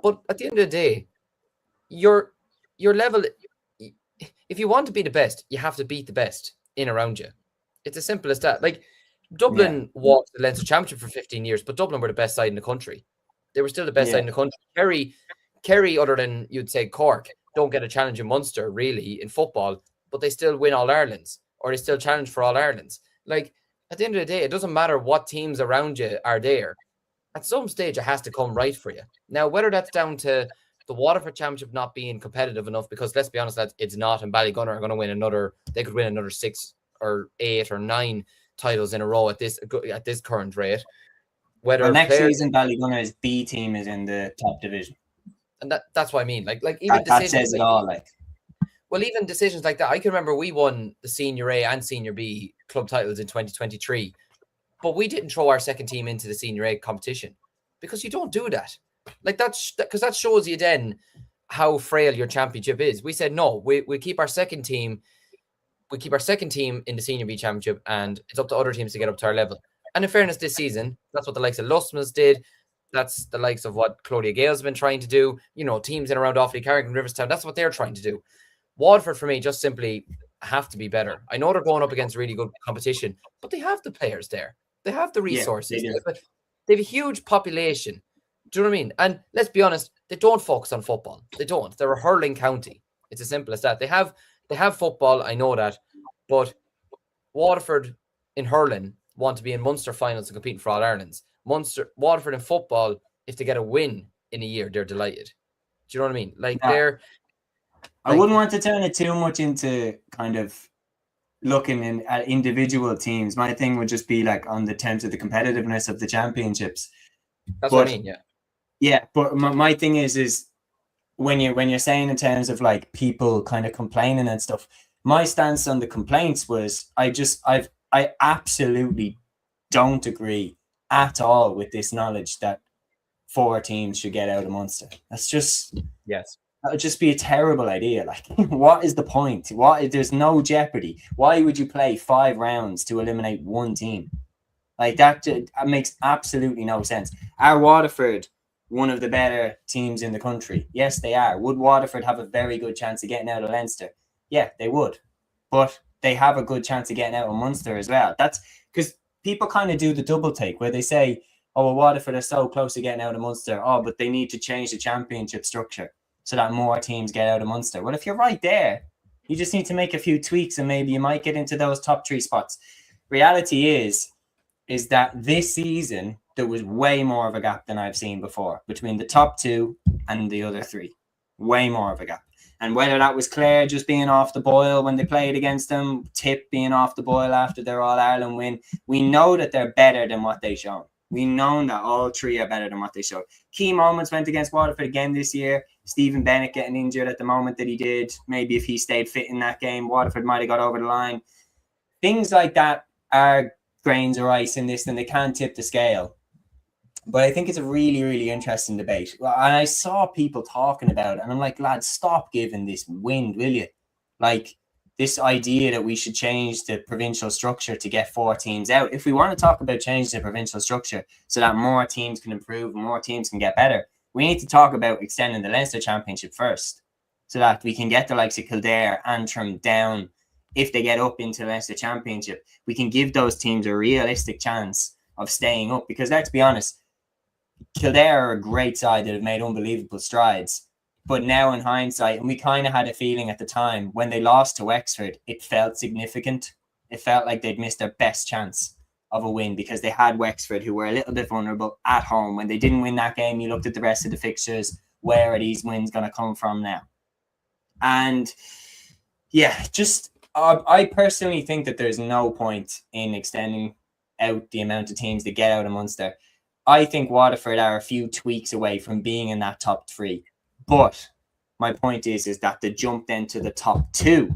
But at the end of the day, your level, if you want to be the best, you have to beat the best in around you. It's as simple as that. Like, Dublin walked the Leinster Championship for 15 years, but Dublin were the best side in the country. They were still the best side in the country. Kerry, other than you'd say Cork, don't get a challenge in Munster really in football, but they still win All-Irelands, or they still challenge for All-Irelands. Like, at the end of the day, it doesn't matter what teams around you are there. At some stage, it has to come right for you. Now, whether that's down to the Waterford Championship not being competitive enough, because let's be honest, it's not, and Ballygunner are going to win they could win another 6 or 8 or 9 titles in a row at this current rate. Next season, Ballygunner's B team is in the top division, and that's what I mean. Like even that says it all. Like, well, even decisions like that. I can remember we won the Senior A and Senior B club titles in 2023, but we didn't throw our second team into the Senior A competition, because you don't do that. Like, because that shows you then how frail your championship is. We said no, we keep our second team. We keep our second team in the Senior B Championship, and it's up to other teams to get up to our level. And in fairness, this season, that's what the likes of Lustmas did. That's the likes of what Claudia Gale's been trying to do. You know, teams in around Offaly, Carrick, Riverstown, that's what they're trying to do. Waterford, for me, just simply have to be better. I know they're going up against really good competition, but they have the players there. They have the resources. Yeah, they have a huge population. Do you know what I mean? And let's be honest, they don't focus on football. They don't. They're a hurling county. It's as simple as that. They have football, I know that, but Waterford in hurling want to be in Munster finals and competing for All-Irelands. Waterford in football, if they get a win in a year, they're delighted. Do you know what I mean? Like, I wouldn't want to turn it too much into kind of looking at individual teams. My thing would just be like on the terms of the competitiveness of the championships. That's what I mean, yeah. Yeah, but my thing is when you're saying in terms of like people kind of complaining and stuff, My stance on the complaints was I absolutely don't agree at all with this knowledge that 4 teams should get out of Munster. Yes. That would just be a terrible idea. Like, what is the point? There's no jeopardy. Why would you play 5 rounds to eliminate 1 team? Like, that makes absolutely no sense. Are Waterford one of the better teams in the country? Yes, they are. Would Waterford have a very good chance of getting out of Leinster? Yeah, they would. But they have a good chance of getting out of Munster as well. That's because people kind of do the double take where they say, oh, well, Waterford are so close to getting out of Munster. Oh, but they need to change the championship structure so that more teams get out of Munster. Well, if you're right there, you just need to make a few tweaks and maybe you might get into those top 3 spots. Reality is that this season, there was way more of a gap than I've seen before between the top 2 and the other 3. Way more of a gap. And whether that was Clare just being off the boil when they played against them, Tip being off the boil after their All-Ireland win, we know that they're better than what they shown. We know that all 3 are better than what they showed. Key moments went against Waterford again this year. Stephen Bennett getting injured at the moment that he did. Maybe if he stayed fit in that game, Waterford might have got over the line. Things like that are grains or ice in this, and they can tip the scale. But I think it's a really, really interesting debate. And I saw people talking about it, and I'm like, lads, stop giving this wind, will you? Like, this idea that we should change the provincial structure to get 4 teams out. If we want to talk about changing the provincial structure so that more teams can improve, more teams can get better, we need to talk about extending the Leinster Championship first so that we can get the likes of Kildare, Antrim down. If they get up into the Leinster Championship, we can give those teams a realistic chance of staying up. Because let's be honest, Kildare are a great side that have made unbelievable strides. But now in hindsight, and we kind of had a feeling at the time, when they lost to Wexford, it felt significant. It felt like they'd missed their best chance of a win because they had Wexford, who were a little bit vulnerable at home. When they didn't win that game, you looked at the rest of the fixtures. Where are these wins going to come from now? And yeah, just I personally think that there's no point in extending out the amount of teams that get out of Munster. I think Waterford are a few tweaks away from being in that top 3. But my point is that the jump then to the top 2,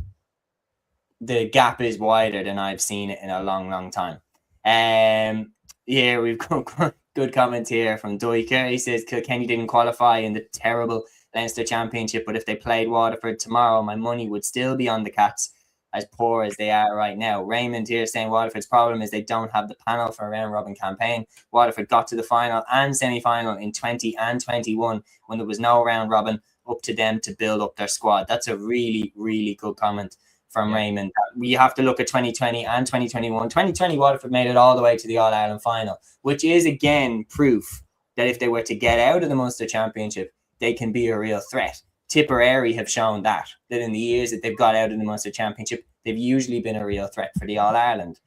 the gap is wider than I've seen it in a long, long time. Yeah, we've got good comment here from Duiker. He says Kilkenny didn't qualify in the terrible Leinster Championship, but if they played Waterford tomorrow, my money would still be on the Cats, as poor as they are right now. Raymond here saying Waterford's problem is they don't have the panel for a round-robin campaign. Waterford got to the final and semi-final in 20 and 21 when there was no round-robin, up to them to build up their squad. That's a really, really good comment from Raymond. We have to look at 2020 and 2021. 2020, Waterford made it all the way to the All-Ireland final, which is, again, proof that if they were to get out of the Munster Championship, they can be a real threat. Tipperary have shown that in the years that they've got out of the Munster Championship, they've usually been a real threat for the All-Ireland.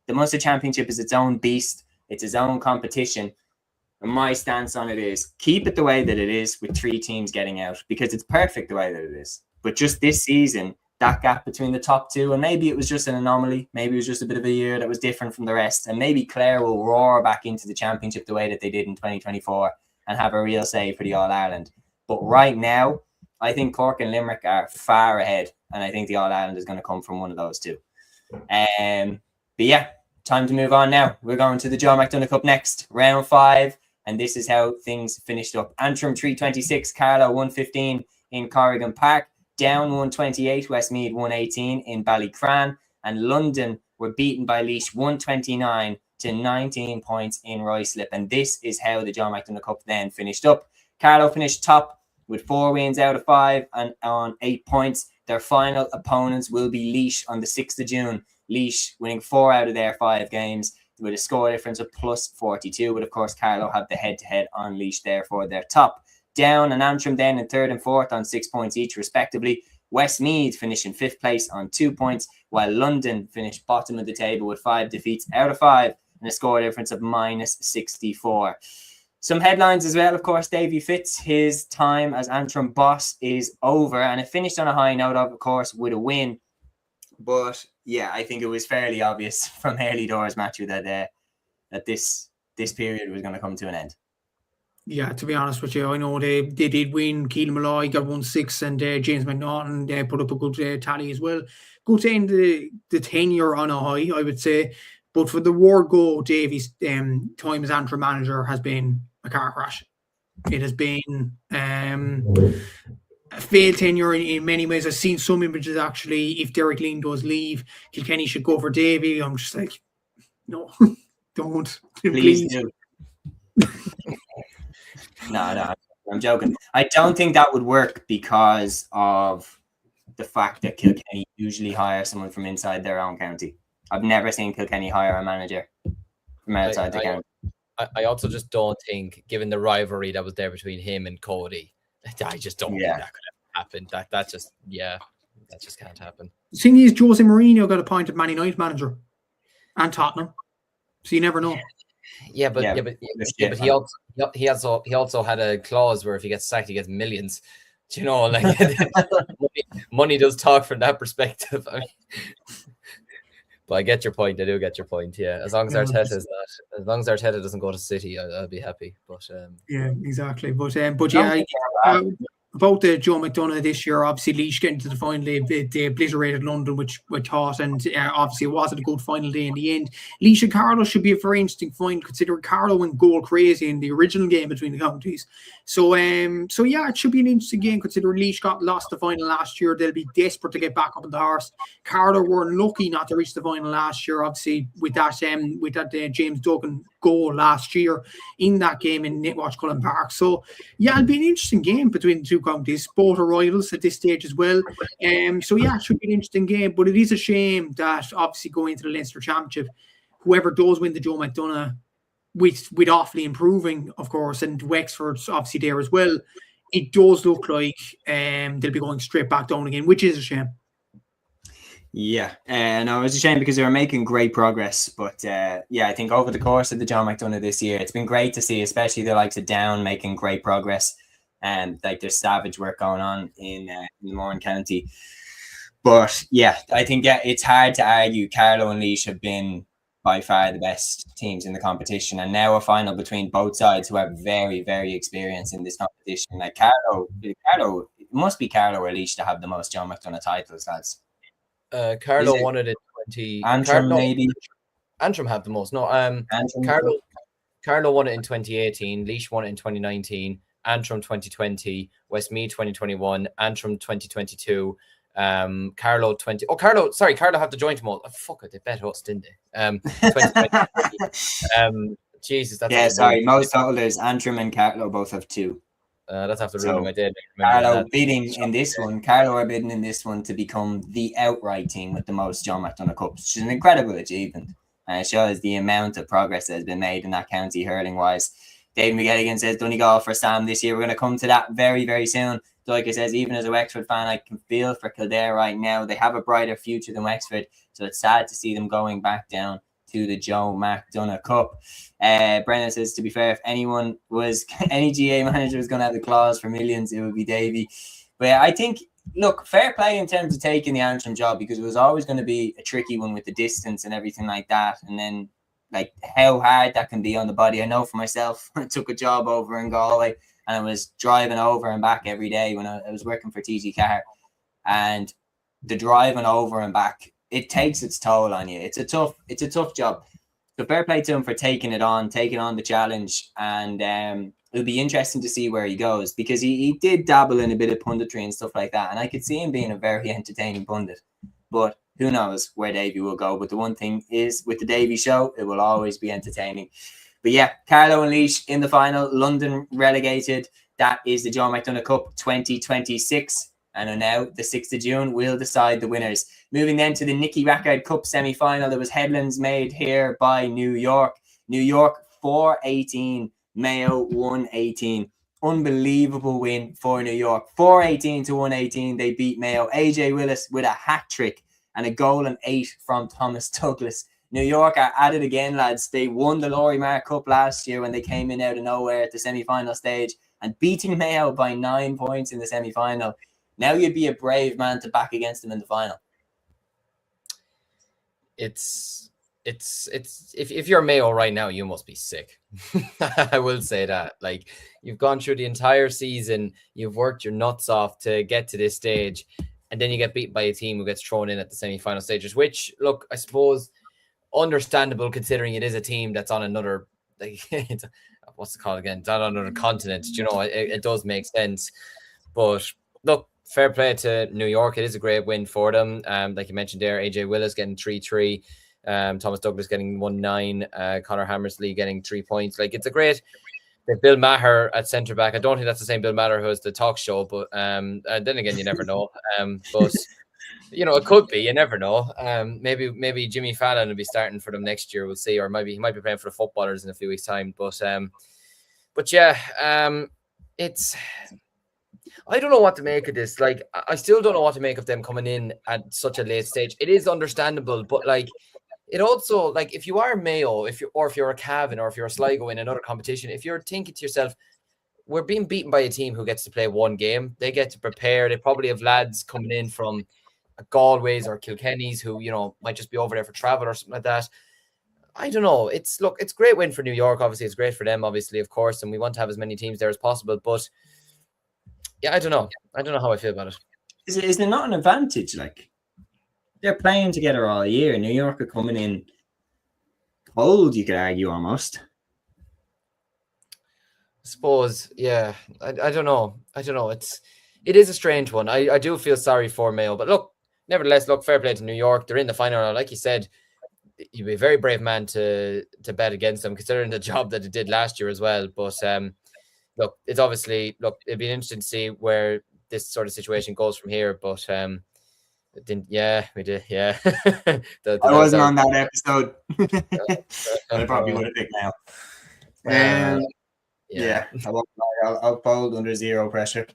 The Munster Championship is its own beast. It's its own competition. And my stance on it is keep it the way that it is with 3 teams getting out, because it's perfect the way that it is. But just this season, that gap between the top 2, and maybe it was just an anomaly. Maybe it was just a bit of a year that was different from the rest. And maybe Clare will roar back into the championship the way that they did in 2024 and have a real say for the All-Ireland. But right now, I think Cork and Limerick are far ahead, and I think the All-Ireland is going to come from one of those 2. But yeah, time to move on now. We're going to the Joe McDonagh Cup next, round 5, and this is how things finished up. Antrim 326, Carlow 115 in Corrigan Park, Down 128, Westmeath 118 in Ballycran, and London were beaten by Laois 129 to 19 points in Ruislip. And this is how the Joe McDonagh Cup then finished up. Carlow finished top with 4 wins out of 5 and on 8 points. Their final opponents will be Laois on the 6th of June. Laois winning 4 out of their 5 games with a score difference of plus 42. But of course, Carlow have the head-to-head on Laois there for their top. Down and Antrim then in 3rd and 4th on 6 points each respectively. Westmeath finishing 5th place on 2 points, while London finished bottom of the table with 5 defeats out of 5 and a score difference of minus 64. Some headlines as well, of course. Davy Fitz, his time as Antrim boss is over, and it finished on a high note, of course, with a win. But yeah, I think it was fairly obvious from early doors, Matthew, that this period was going to come to an end. Yeah, to be honest with you, I know they did win. Keelan Malloy got 1-6, and James McNaughton put up a good tally as well. Good to end the tenure on a high, I would say. But for the word go, Davies' time as Antrim manager has been a car crash. It has been a failed tenure in many ways. I've seen some images actually. If Derek Lean does leave, Kilkenny should go for Davy. I'm just like, no, don't. Please do. No, I'm joking. I don't think that would work because of the fact that Kilkenny usually hire someone from inside their own county. I've never seen Kilkenny hire a manager from outside the county. I also just don't think, given the rivalry that was there between him and Cody, I just don't think that could happen. That just can't happen. The thing is, Jose Mourinho got appointed Man United manager and Tottenham, so you never know. But he also had a clause where if he gets sacked, he gets millions. Do you know, like money does talk from that perspective. I mean, but I get your point. I do get your point. Yeah, as long as Arteta doesn't go to City, I'll be happy. But yeah, exactly. But about the Joe McDonagh this year, obviously Laois getting to the final, they obliterated London, which we thought, and obviously it wasn't a good final day in the end. Laois and Carlow should be a very interesting final, considering Carlow went goal crazy in the original game between the counties. So yeah, it should be an interesting game, considering Laois lost the final last year. They'll be desperate to get back up on the horse. Carlow were lucky not to reach the final last year, obviously with that James Duggan goal last year in that game in Nitwatch Cullen Park. So yeah, it'll be an interesting game between the two counties. Both are rivals at this stage as well. So yeah, it should be an interesting game. But it is a shame that obviously going into the Leinster Championship, whoever does win the Joe McDonagh, with Offaly improving, of course, and Wexford's obviously there as well, it does look like they'll be going straight back down again, which is a shame. Yeah, no, it's a shame because they were making great progress. But yeah, I think over the course of the John McDonagh this year, it's been great to see, especially the likes of Down making great progress. And like there's savage work going on in Moran County. But yeah, I think it's hard to argue Carlow and Laois have been by far the best teams in the competition. And now a final between both sides who are very, very experienced in this competition. Like Carlow, it must be Carlow or Laois to have the most John McDonagh titles, lads. Carlow won it in 20. Antrim, maybe. Antrim had the most. No, Carlow won it in 2018. Laois won it in 2019. Antrim 2020. Westmeath 2021. Antrim 2022. Carlow 20. Oh, Carlow had the joint most. Oh, fuck it, they bet us, didn't they? 2020. Jesus, that's most holders. Antrim and Carlow both have 2. That's after ruining my day. Carlow bidding in this one. Carlow are bidding in this one to become the outright team with the most John McDonagh Cups, which is an incredible achievement. And it shows the amount of progress that has been made in that county hurling wise. David McGilligan says Donegal for Sam this year. We're going to come to that very, very soon. Like I says, even as a Wexford fan, I can feel for Kildare right now. They have a brighter future than Wexford, so it's sad to see them going back down to the Joe McDonagh Cup. Brennan says, to be fair, if any GA manager was going to have the clause for millions, it would be Davy. But I think, look, fair play in terms of taking the Antrim job, because it was always going to be a tricky one with the distance and everything like that. And then, like, how hard that can be on the body. I know for myself, I took a job over in Galway, and I was driving over and back every day when I was working for TG Car. And the driving over and back, it takes its toll on you. It's a tough job. So fair play to him for taking on the challenge. And it'll be interesting to see where he goes, because he did dabble in a bit of punditry and stuff like that. And I could see him being a very entertaining pundit. But who knows where Davy will go. But the one thing is, with the Davy show, it will always be entertaining. But yeah, Carlow and Laois in the final, London relegated. That is the John McDonagh Cup 2026. And now the 6th of June will decide the winners. Moving then to the Nicky Rackard Cup semi-final. There was headlines made here by New York. New York 4-18, Mayo 1-18. Unbelievable win for New York. 4-18 to 1-18. They beat Mayo. AJ Willis with a hat trick and a goal and 8 from Thomas Douglas. New York are at it again, lads. They won the Laurie Mark Cup last year when they came in out of nowhere at the semi-final stage, and beating Mayo by 9 points in the semi-final. Now you'd be a brave man to back against them in the final. It's it's if you're Mayo right now, you must be sick. I will say that. Like, you've gone through the entire season, you've worked your nuts off to get to this stage, and then you get beat by a team who gets thrown in at the semi-final stages, which, look, I suppose understandable considering it is a team that's on another, like, what's it called again? It's on another continent. You know, it does make sense. But look, fair play to New York. It is a great win for them. Like you mentioned there, AJ Willis getting 3-3, Thomas Douglas getting 1-9, Connor Hammersley getting 3 points. Like, it's a great. Bill Maher at centre back. I don't think that's the same Bill Maher who has the talk show, but then again, you never know. But you know, it could be. You never know. Maybe Jimmy Fallon will be starting for them next year. We'll see, or maybe he might be playing for the footballers in a few weeks' time. But yeah, it's. I don't know what to make of this. Like, I still don't know what to make of them coming in at such a late stage. It is understandable, but like, it also, like, if you are Mayo, if you're a Cavan, or if you're a Sligo in another competition, if you're thinking to yourself, we're being beaten by a team who gets to play one game, they get to prepare. They probably have lads coming in from Galway's or Kilkenny's who, you know, might just be over there for travel or something like that. I don't know. It's a great win for New York. Obviously, it's great for them, obviously, of course, and we want to have as many teams there as possible. But yeah, I don't know. I don't know how I feel about it. Is there not an advantage? Like, they're playing together all year. New York are coming in cold, you could argue, almost. I suppose, yeah. I don't know. It is a strange one. I do feel sorry for Mayo, but look, nevertheless, fair play to New York. They're in the final now. Like you said, you'd be a very brave man to bet against them, considering the job that it did last year as well. But look, it's obviously, it'd be interesting to see where this sort of situation goes from here. But we did. Yeah, I wasn't on that episode. I probably would have picked now. Yeah, I'll fold under zero pressure.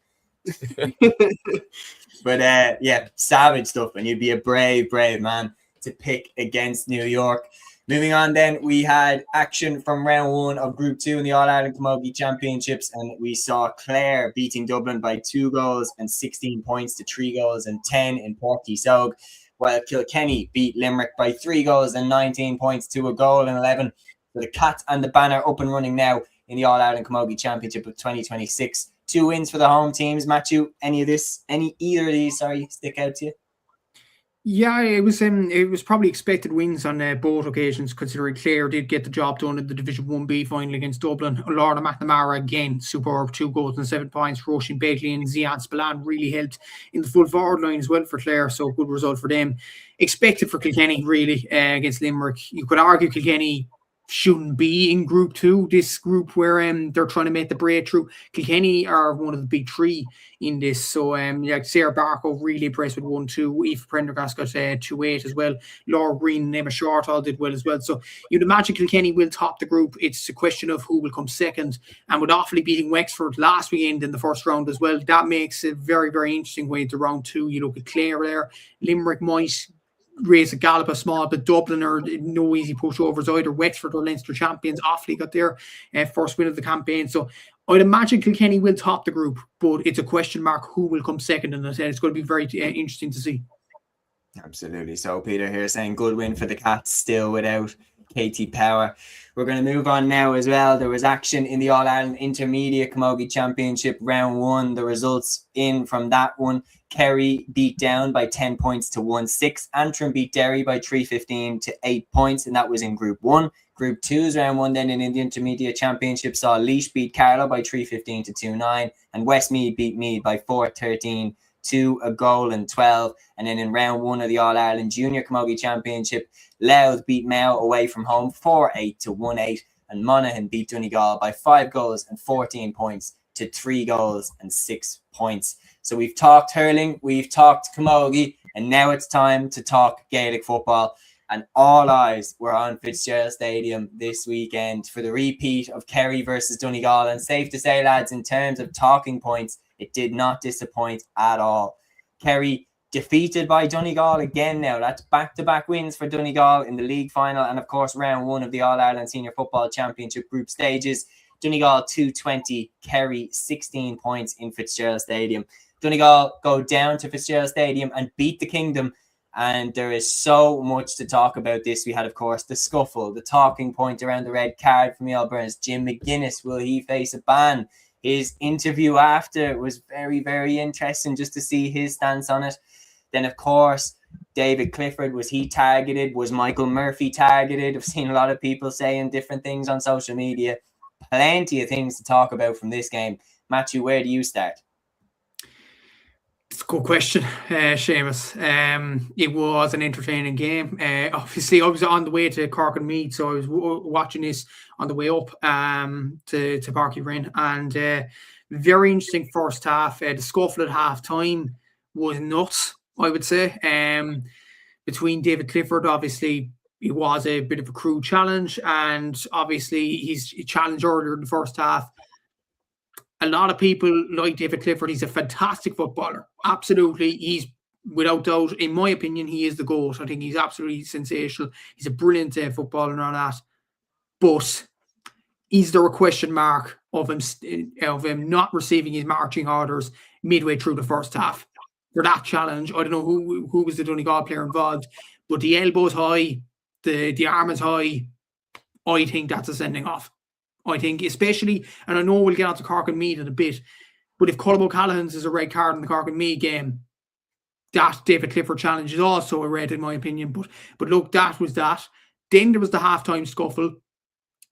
But yeah, savage stuff, and you'd be a brave man to pick against New York. Moving on, then we had action from round 1 of Group 2 in the All-Ireland Camogie Championships, and we saw Clare beating Dublin by 2 goals and 16 points to 3 goals and 10 in Porty-Sogue, while Kilkenny beat Limerick by 3 goals and 19 points to 1 goal and 11. So the Cat and the Banner up and running now in the All-Ireland Camogie Championship of 2026. 2 wins for the home teams. Matthew, either of these, stick out to you? Yeah, it was probably expected wins on both occasions, considering Clare did get the job done in the Division 1B final against Dublin. Lorna McNamara, again, superb, 2 goals and 7 points. Roisin Bakley and Ziad Spillane really helped in the full forward line as well for Clare, so good result for them. Expected for Kilkenny, really, against Limerick. You could argue Kilkenny shouldn't be in Group 2, this group where they're trying to make the breakthrough. Kilkenny are one of the big 3 in this. So Sarah Barco really impressed with 1-2. Aoife Prendergast got 2-8 as well. Laura Green and Emma Short all did well as well. So you'd imagine Kilkenny will top the group. It's a question of who will come second. And with Offaly beating Wexford last weekend in the first round as well, that makes a very, very interesting way to round 2. You look at Clare there. Limerick might raise a gallop a small, but Dublin are no easy pushovers either. Wexford or Leinster champions. Offaly got their first win of the campaign. So I'd imagine Kilkenny will top the group, but it's a question mark who will come second, and it's going to be very interesting to see. Absolutely. So Peter here saying good win for the Cats, still without Katie Power. We're going to move on now as well. There was action in the All-Ireland Intermediate Camogie Championship round 1. The results in from that one: Kerry beat down by 10 points to 1-6. Antrim beat Derry by 3-15 to 8 points, and that was in Group 1. Group 2's round 1 then in the Intermediate Championship saw Laois beat Carlow by 3-15 to 2-9, and Westmeath beat Meath by 4-13 to 1 goal and 12. And then in round 1 of the All-Ireland Junior Camogie Championship, Louth beat Mayo away from home 4-8 to 1-8, and Monaghan beat Donegal by 5 goals and 14 points to 3 goals and 6 points. So we've talked hurling, we've talked camogie, and now it's time to talk Gaelic football. And all eyes were on Fitzgerald Stadium this weekend for the repeat of Kerry versus Donegal. And safe to say, lads, in terms of talking points, it did not disappoint at all. Kerry defeated by Donegal again now. That's back-to-back wins for Donegal in the league final and, of course, round 1 of the All-Ireland Senior Football Championship group stages. Donegal 220, Kerry 16 points in Fitzgerald Stadium. Donegal go down to Fitzgerald Stadium and beat the Kingdom And there is so much to talk about this. We had, of course, the scuffle, the talking point around the red card from Micheál Burns. Jim McGuinness, will he face a ban? His interview after was very, very interesting just to see his stance on it. Then, of course, David Clifford, was he targeted? Was Michael Murphy targeted? I've seen a lot of people saying different things on social media. Plenty of things to talk about from this game. Matthew, where do you start? It's a good question, Seamus. It was an entertaining game. Obviously, I was on the way to Cork and Meath, so I was watching this on the way up to Parky Rin, and very interesting first half. The scuffle at half time was nuts, I would say. Between David Clifford, obviously, it was a bit of a crude challenge, and obviously, he's challenged earlier in the first half. A lot of people like David Clifford. He's a fantastic footballer. Absolutely. He's, without doubt, in my opinion, he is the GOAT. I think he's absolutely sensational. He's a brilliant footballer and all that. But is there a question mark of him not receiving his marching orders midway through the first half for that challenge? I don't know who was the Donegal player involved, but the elbow's high, the arm is high. I think that's a sending off. I think especially, and I know we'll get on to Cork and Meath in a bit, but if Colm O'Callaghan's is a red card in the Cork and Meath game, that David Clifford challenge is also a red in my opinion. But look, that was that. Then there was the halftime scuffle,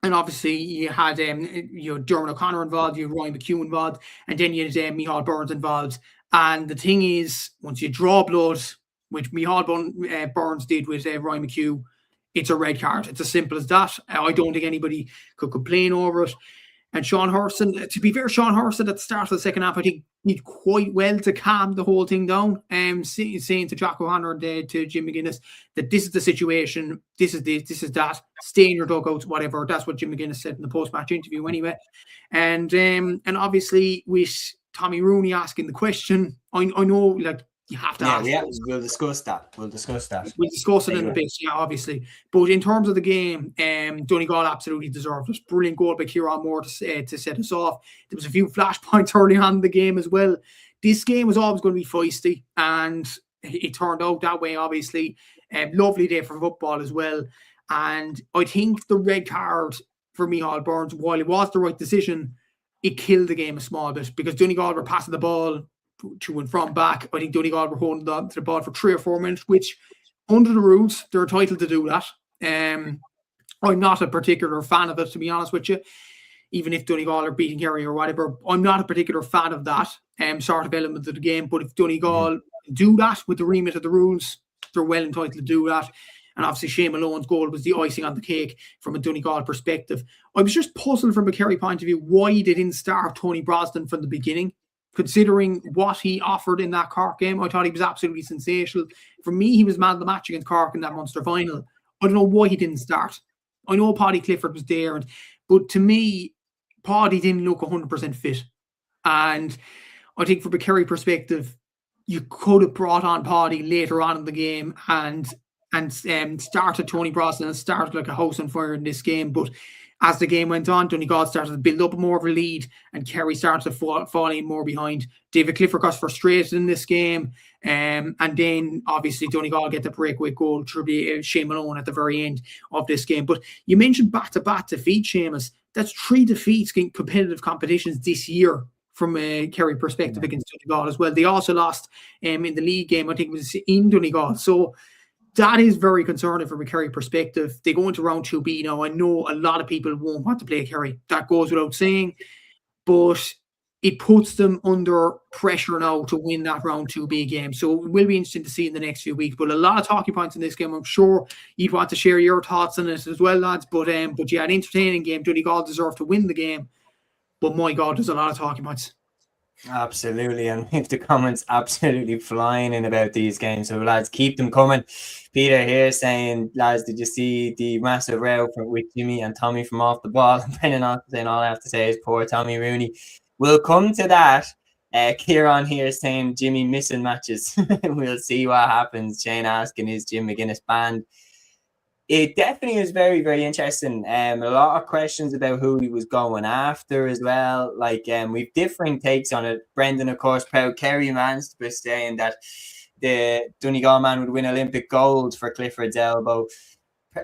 and obviously you had Dermot O'Connor involved, you had Ryan McHugh involved, and then you had Micheál Burns involved. And the thing is, once you draw blood, which Micheál Burns did with Ryan McHugh, it's a red card. It's as simple as that. I don't think anybody could complain over it. And Sean Hurston, to be fair, Sean Hurston at the start of the second half, I think did quite well to calm the whole thing down. Saying to Jack O'Connor and to Jim McGuinness that this is the situation, this is that. Stay in your dugouts, whatever. That's what Jim McGuinness said in the post-match interview anyway. And obviously with Tommy Rooney asking the question, I know like you have to ask. Yeah, we'll discuss that. We'll discuss it in a bit, yeah, obviously. But in terms of the game, Donegal absolutely deserved it. Brilliant goal by Kieran Moore to set us off. There was a few flashpoints early on in the game as well. This game was always going to be feisty, and it turned out that way, obviously. Lovely day for football as well. And I think the red card for Micheál Burns, while it was the right decision, it killed the game a small bit because Donegal were passing the ball to and from back. I think Donegal were holding on to the ball for 3 or 4 minutes, which under the rules, they're entitled to do that. I'm not a particular fan of it, to be honest with you. Even if Donegal are beating Kerry or whatever, I'm not a particular fan of that sort of element of the game. But if Donegal do that with the remit of the rules, they're well entitled to do that. And obviously Shane Malone's goal was the icing on the cake from a Donegal perspective. I was just puzzled from a Kerry point of view why they didn't start Tony Brosnan from the beginning. Considering what he offered in that Cork game, I thought he was absolutely sensational. For me, he was man of the match against Cork in that Munster final. I don't know why he didn't start. I know Paddy Clifford was there, but to me, Paddy didn't look 100% fit. And I think from a Kerry perspective, you could have brought on Paddy later on in the game and started Tony Brosnan and started like a house on fire in this game. But as the game went on, Donegal started to build up more of a lead and Kerry started to fall in more behind. David Clifford got frustrated in this game. And then obviously Donegal get the breakaway goal through Shane Malone at the very end of this game. But you mentioned back-to-back defeat, Seamus. That's 3 defeats in competitive competitions this year from a Kerry perspective against Donegal as well. They also lost in the league game, I think it was in Donegal. So that is very concerning from a Kerry perspective. They go into round 2B now. I know a lot of people won't want to play Kerry. That goes without saying. But it puts them under pressure now to win that round 2B game. So it will be interesting to see in the next few weeks. But a lot of talking points in this game. I'm sure you'd want to share your thoughts on it as well, lads. But yeah, an entertaining game. Donegal deserve to win the game. But my God, there's a lot of talking points. Absolutely, and with the comments absolutely flying in about these games. So lads, keep them coming. Peter here saying, lads, did you see the massive row with Jimmy and Tommy from off the ball? Brennan on saying all I have to say is poor Tommy Rooney. We'll come to that. Kieran here saying Jimmy missing matches. We'll see what happens. Shane asking, is Jim McGuinness banned? It definitely is very, very interesting. A lot of questions about who he was going after as well. Like, we've differing takes on it. Brendan, of course, proud Kerry man, saying that the Donegal man would win Olympic gold for Clifford's elbow,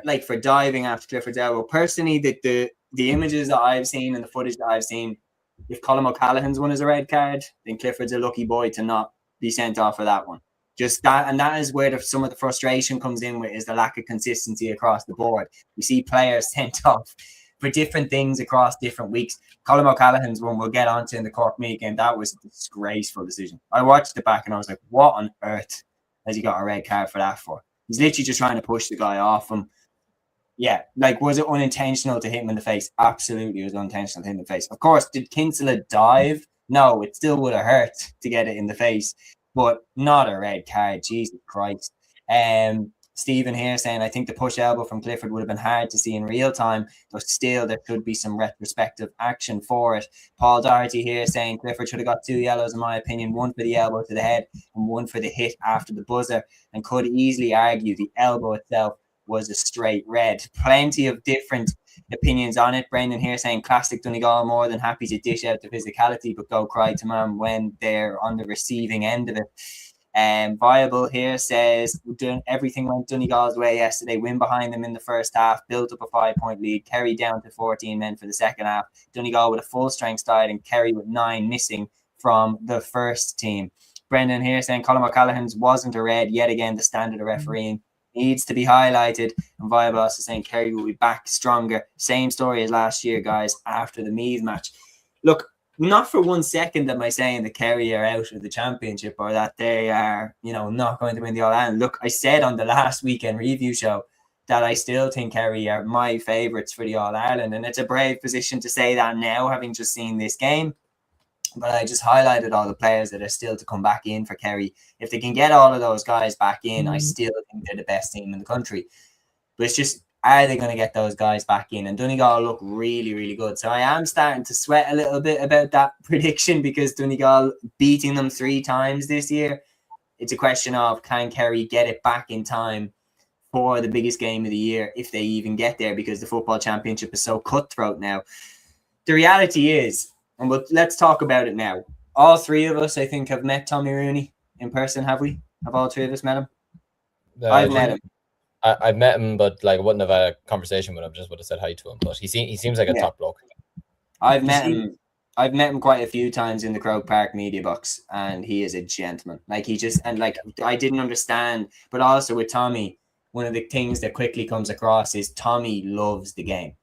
like for diving after Clifford's elbow. Personally, the images that I've seen and the footage that I've seen, if Colm O'Callaghan's one is a red card, then Clifford's a lucky boy to not be sent off for that one. Just that, and that is where some of the frustration comes in with, is the lack of consistency across the board. We see players sent off for different things across different weeks. Colm O'Callaghan's one we'll get onto in the Cork Media game, that was a disgraceful decision. I watched it back and I was like, what on earth has he got a red card for that for? He's literally just trying to push the guy off him. Yeah, like, was it unintentional to hit him in the face? Absolutely, it was unintentional to hit him in the face. Of course, did Kinsella dive? No, it still would have hurt to get it in the face, but not a red card. Jesus Christ. Stephen here saying, I think the push elbow from Clifford would have been hard to see in real time, but still there could be some retrospective action for it. Paul Doherty here saying Clifford should have got 2 yellows, in my opinion, one for the elbow to the head and one for the hit after the buzzer, and could easily argue the elbow itself was a straight red. Plenty of different opinions on it. Brendan here saying classic Donegal, more than happy to dish out the physicality, but go cry to mum when they're on the receiving end of it. Viable here says everything went Donegal's way yesterday. Win behind them in the first half, built up a 5-point lead. Kerry down to 14 men for the second half. Donegal with a full strength side and Kerry with 9 missing from the first team. Brendan here saying Colm O'Callaghan's wasn't a red. Yet again, the standard of refereeing needs to be highlighted. And Viable also saying Kerry will be back stronger. Same story as last year, guys, after the Meath match. Look, not for 1 second am I saying that Kerry are out of the championship or that they are, not going to win the All-Ireland. Look, I said on the last weekend review show that I still think Kerry are my favourites for the All-Ireland, and it's a brave position to say that now, having just seen this game. But I just highlighted all the players that are still to come back in for Kerry. If they can get all of those guys back in, I still think they're the best team in the country. But it's just, are they going to get those guys back in? And Donegal look really, really good. So I am starting to sweat a little bit about that prediction, because Donegal beating them 3 times this year, it's a question of, can Kerry get it back in time for the biggest game of the year, if they even get there, because the football championship is so cutthroat now. The reality is, but let's talk about it now. All 3 of us, I think, have met Tommy Rooney in person, have we? Have all 3 of us met him? I've met him. I've met him, but I wouldn't have had a conversation with him. Just would have said hi to him. But he seems like a top bloke. I've met him. I've met him quite a few times in the Croke Park media box, and he is a gentleman. I didn't understand, but also with Tommy, one of the things that quickly comes across is Tommy loves the game.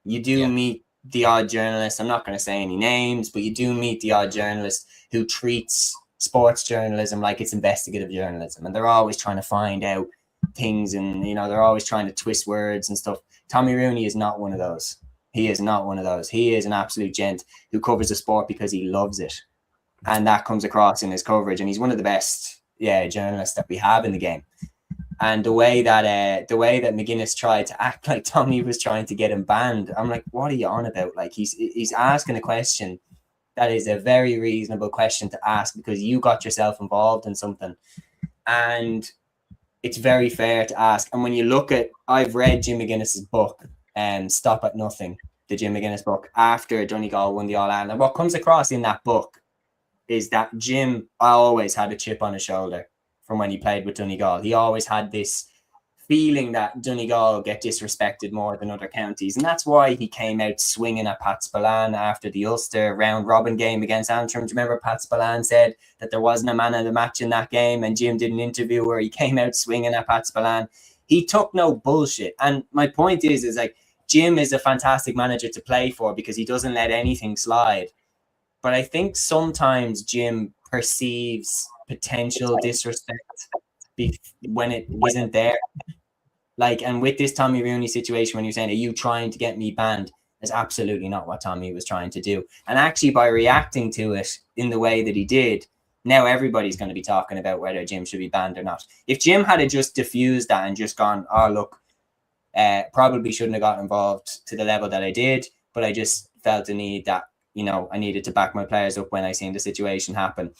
You do meet the odd journalist, I'm not going to say any names, but you do meet the odd journalist who treats sports journalism like it's investigative journalism, and they're always trying to find out things, and they're always trying to twist words and stuff. Tommy Rooney is not one of those. He is not one of those. He is an absolute gent who covers the sport because he loves it, and that comes across in his coverage, and he's one of the best journalists that we have in the game. And the way that McGuinness tried to act like Tommy was trying to get him banned, I'm like, what are you on about? Like, he's asking a question that is a very reasonable question to ask, because you got yourself involved in something, and it's very fair to ask. And when you look at, I've read Jim McGuinness's book, Stop at Nothing, the Jim McGuinness book, after Donegal won the All-Ireland. And what comes across in that book is that Jim always had a chip on his shoulder from when he played with Donegal. He always had this feeling that Donegal get disrespected more than other counties. And that's why he came out swinging at Pat Spillane after the Ulster round-robin game against Antrim. Do you remember Pat Spillane said that there wasn't a man of the match in that game, and Jim did an interview where he came out swinging at Pat Spillane? He took no bullshit. And my point is like, Jim is a fantastic manager to play for because he doesn't let anything slide. But I think sometimes Jim perceives potential disrespect when it isn't there. And with this Tommy Rooney situation, when you're saying, are you trying to get me banned? That's absolutely not what Tommy was trying to do. And actually, by reacting to it in the way that he did, now everybody's going to be talking about whether Jim should be banned or not. If Jim had just diffused that and just gone, oh, look, probably shouldn't have got involved to the level that I did, but I just felt the need that, I needed to back my players up when I seen the situation happen.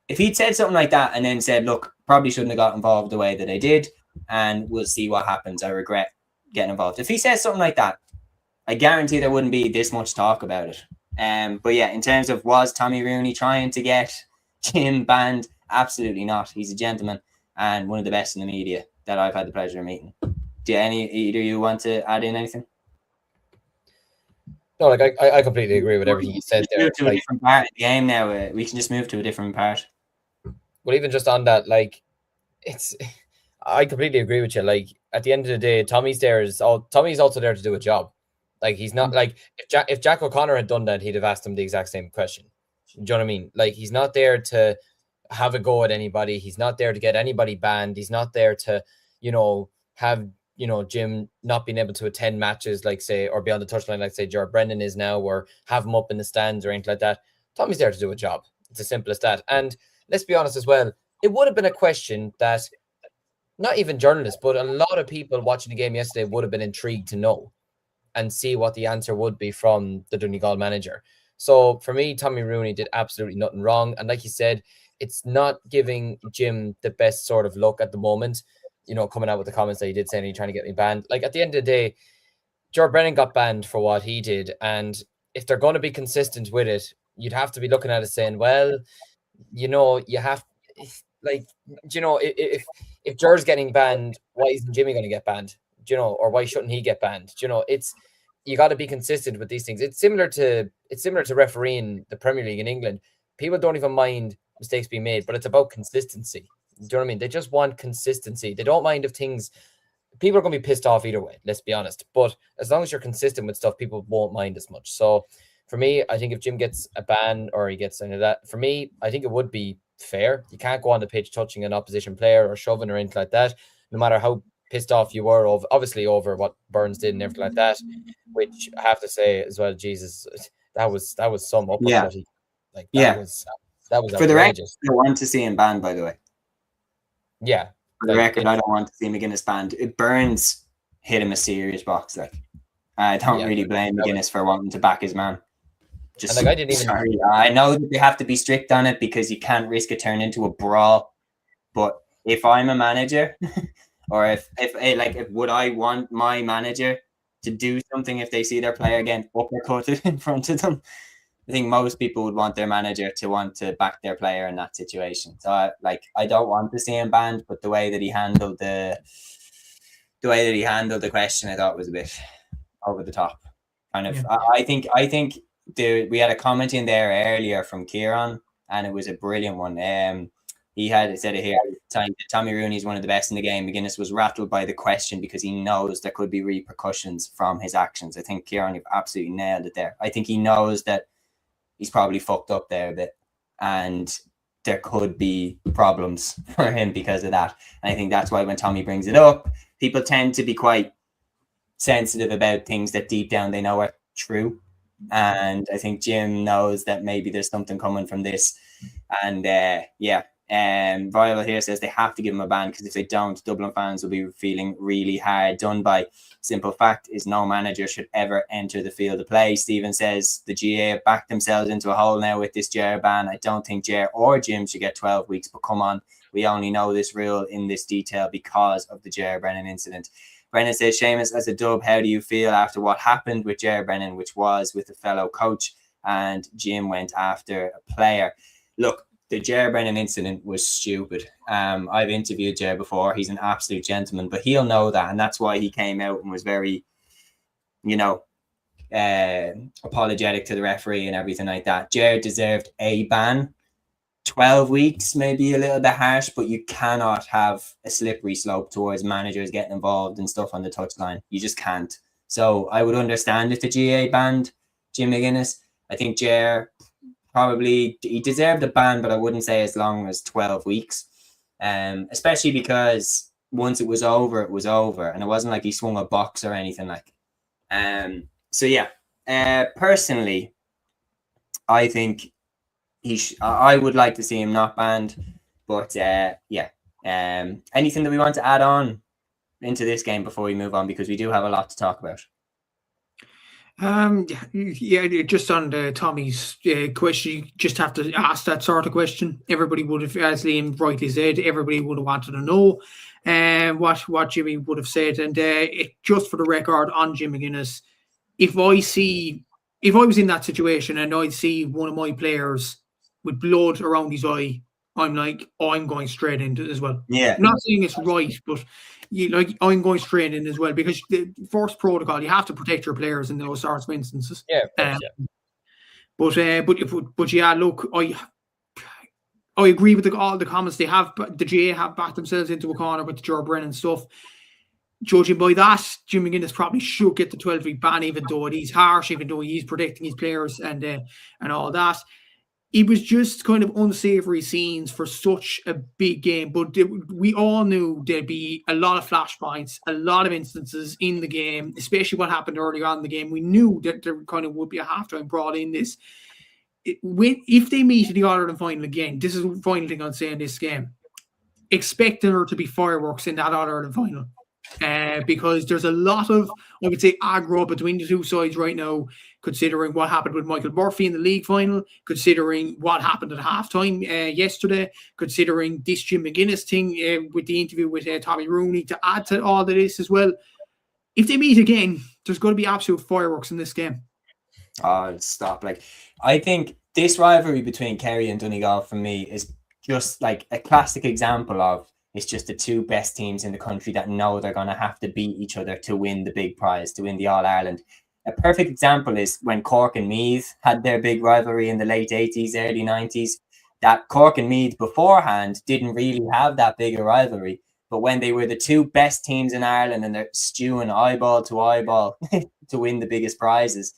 If he'd said something like that and then said, look, probably shouldn't have got involved the way that I did, and we'll see what happens, I regret getting involved. If he says something like that, I guarantee there wouldn't be this much talk about it. But yeah, in terms of, was Tommy Rooney trying to get Jim banned? Absolutely not. He's a gentleman and one of the best in the media that I've had the pleasure of meeting. Do either you want to add in anything? No, like I completely agree with everything you said there. Move to a different part of the game now. We can just move to a different part. Well, even just on that, like, I completely agree with you. Like, at the end of the day, Tommy's also there to do a job. Like, he's not like if Jack O'Connor had done that, he'd have asked him the exact same question. Do you know what I mean? Like, he's not there to have a go at anybody. He's not there to get anybody banned. He's not there to, have Jim not being able to attend matches, like, say, or be on the touchline, like, say, Jared Brennan is now, or have him up in the stands or anything like that. Tommy's there to do a job. It's as simple as that. And let's be honest as well, it would have been a question that not even journalists, but a lot of people watching the game yesterday would have been intrigued to know and see what the answer would be from the Donegal manager. So for me, Tommy Rooney did absolutely nothing wrong. And like you said, it's not giving Jim the best sort of look at the moment, coming out with the comments that he did saying he's trying to get me banned. Like, at the end of the day, Jared Brennan got banned for what he did. And if they're going to be consistent with it, you'd have to be looking at it saying, well, you have, like, if Jared's getting banned, why isn't Jimmy going to get banned? Or why shouldn't he get banned? You got to be consistent with these things. It's similar to refereeing the Premier League in England. People don't even mind mistakes being made, but it's about consistency. Do you know what I mean? They just want consistency. They don't mind if people are going to be pissed off either way, let's be honest. But as long as you're consistent with stuff, people won't mind as much. So for me, I think if Jim gets a ban or he gets any of that, for me, I think it would be fair. You can't go on the pitch touching an opposition player or shoving or anything like that, no matter how pissed off you were over what Burns did and everything like that, which I have to say as well, Jesus, that was some uppercut. Yeah. Like, that was for the record, I don't want to see him banned, by the way. Yeah. For the record, I don't want to see McGuinness banned. Burns hit him a serious box. Like, I don't really blame McGuinness for wanting to back his man. I know that they have to be strict on it because you can't risk it turning into a brawl. But if I'm a manager, or if would I want my manager to do something if they see their player getting uppercutted in front of them? I think most people would want their manager to want to back their player in that situation. So I don't want to see him banned, but the way that he handled the question, I thought was a bit over the top. Kind of. Yeah. I think we had a comment in there earlier from Kieran, and it was a brilliant one. He had said it here. Tommy Rooney is one of the best in the game. McGuinness was rattled by the question because he knows there could be repercussions from his actions. I think, Kieran, you've absolutely nailed it there. I think he knows that he's probably fucked up there a bit, and there could be problems for him because of that. And I think that's why when Tommy brings it up, people tend to be quite sensitive about things that deep down they know are true. And I think Jim knows that maybe there's something coming from this. And Viable here says they have to give him a ban because if they don't, Dublin fans will be feeling really hard done by. Simple fact is no manager should ever enter the field of play. Stephen says the GA have backed themselves into a hole now with this Ger ban. I don't think Ger or Jim should get 12 weeks, but come on, we only know this rule in this detail because of the Ger Brennan incident. Brennan says, Seamus, as a dub, how do you feel after what happened with Ger Brennan, which was with a fellow coach, and Jim went after a player? Look, the Ger Brennan incident was stupid. I've interviewed Ger before. He's an absolute gentleman, but he'll know that. And that's why he came out and was very, apologetic to the referee and everything like that. Ger deserved a ban. 12 weeks, maybe a little bit harsh, but you cannot have a slippery slope towards managers getting involved and stuff on the touchline. You just can't. So I would understand if the GA banned Jim McGuinness. I think Ger probably he deserved a ban, but I wouldn't say as long as 12 weeks. Especially because once it was over, and it wasn't like he swung a box or anything like. Personally, I think I would like to see him not banned, but anything that we want to add on into this game before we move on, because we do have a lot to talk about. Just on the Tommy's question, you just have to ask that sort of question. Everybody would have, as Liam rightly said, everybody would have wanted to know what Jimmy would have said. And just for the record on Jim McGuinness, if I was in that situation and I see one of my players with blood around his eye I'm like, I'm going straight into it as well. Yeah. I'm not saying it's right, but I'm going straight in as well, because the first protocol, you have to protect your players in those sorts of instances. Yeah, of course, But yeah, look, I agree with all the comments they have. But the GA have backed themselves into a corner with the Joe Brennan stuff. Judging by that, Jim McGuinness probably should get the 12-week ban, even though it is harsh, even though he's protecting his players and all that. It was just kind of unsavory scenes for such a big game. But we all knew there'd be a lot of flashpoints, a lot of instances in the game, especially what happened earlier on in the game. We knew that there kind of would be a halftime brawl in this. If they meet in the All-Ireland final again, this is the final thing I'd say in this game. Expect there to be fireworks in that All-Ireland final. Because there's a lot of, I would say, aggro between the two sides right now, considering what happened with Michael Murphy in the league final, considering what happened at halftime yesterday, considering this Jim McGuinness thing with the interview with Tommy Rooney, to add to all of this as well. If they meet again, there's going to be absolute fireworks in this game. Oh, stop. Like, I think this rivalry between Kerry and Donegal for me is just like a classic example of it's just the two best teams in the country that know they're going to have to beat each other to win the big prize, to win the All-Ireland. A perfect example is when Cork and Meath had their big rivalry in the late 80s, early 90s. That Cork and Meath beforehand didn't really have that big a rivalry. But when they were the two best teams in Ireland and they're stewing eyeball to eyeball to win the biggest prizes,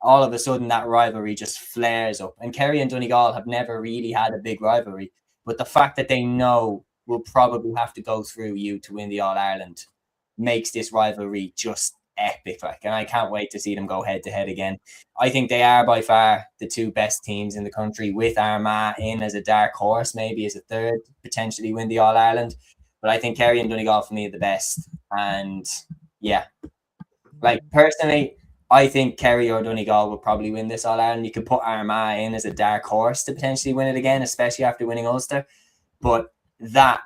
all of a sudden that rivalry just flares up. And Kerry and Donegal have never really had a big rivalry. But the fact that they know will probably have to go through you to win the All-Ireland makes this rivalry just epic. And I can't wait to see them go head-to-head again. I think they are by far the two best teams in the country, with Armagh in as a dark horse, maybe as a third, potentially win the All-Ireland. But I think Kerry and Donegal for me are the best. And yeah, personally, I think Kerry or Donegal will probably win this All-Ireland. You could put Armagh in as a dark horse to potentially win it again, especially after winning Ulster. But that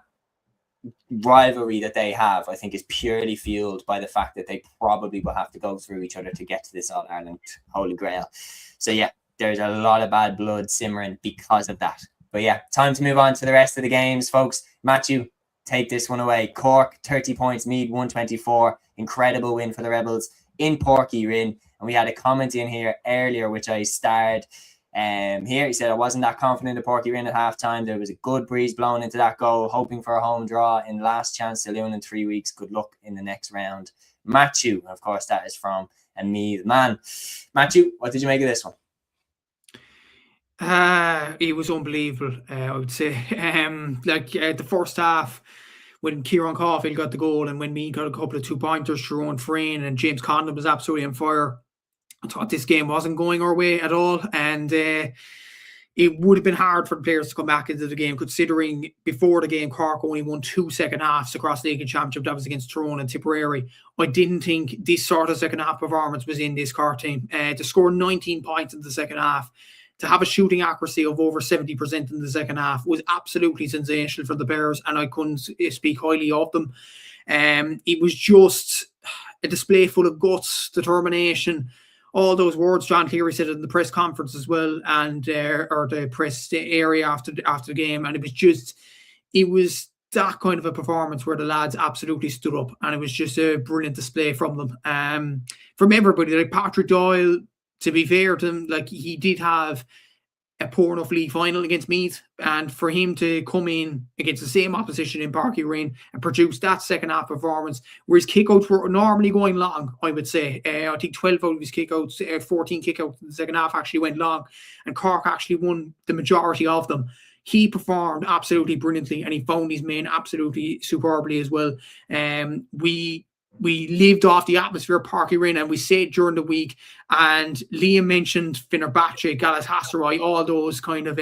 rivalry that they have, I think, is purely fueled by the fact that they probably will have to go through each other to get to this All-Ireland Holy Grail. So yeah, there's a lot of bad blood simmering because of that. But yeah, time to move on to the rest of the games, folks. Matthew, take this one away. Cork, 30 points, Meath, 124. Incredible win for the Rebels in Páirc Uí Rinn. And we had a comment in here earlier, which I starred here. He said, I wasn't that confident in Páirc Uí Rinn at halftime. There was a good breeze blowing into that goal, hoping for a home draw in last chance saloon in 3 weeks. Good luck in the next round. Matthew, of course, that is from a Meath man. Matthew, what did you make of this one? It was unbelievable, I would say. The first half, when Kieran Caulfield got the goal and when Meath got a couple of 2-pointers, Sharon Frayne and James Condon was absolutely on fire. I thought this game wasn't going our way at all, and it would have been hard for the players to come back into the game, considering before the game Cork only won 2 second halves across the league and championship. That was against Tyrone and Tipperary. I didn't think this sort of second half performance was in this Cork team. To score 19 points in the second half, to have a shooting accuracy of over 70% in the second half was absolutely sensational for the Bears, and I couldn't speak highly of them. It was just a display full of guts, determination, all those words John Cleary said in the press conference as well, and or the press area after the game, and it was that kind of a performance where the lads absolutely stood up, and it was just a brilliant display from them, from everybody. Like Patrick Doyle, to be fair to him, he did have a poor enough league final against Meath, and for him to come in against the same opposition in Páirc Uí Rinn and produce that second half performance, where his kickouts were normally going long, I would say. I think 12 out of his kickouts, 14 kickouts in the second half actually went long, and Cork actually won the majority of them. He performed absolutely brilliantly, and he found his man absolutely superbly as well. We lived off the atmosphere of Páirc Uí Rinn, and we said during the week, and Liam mentioned Fenerbahce, Galatasaray, all those kind of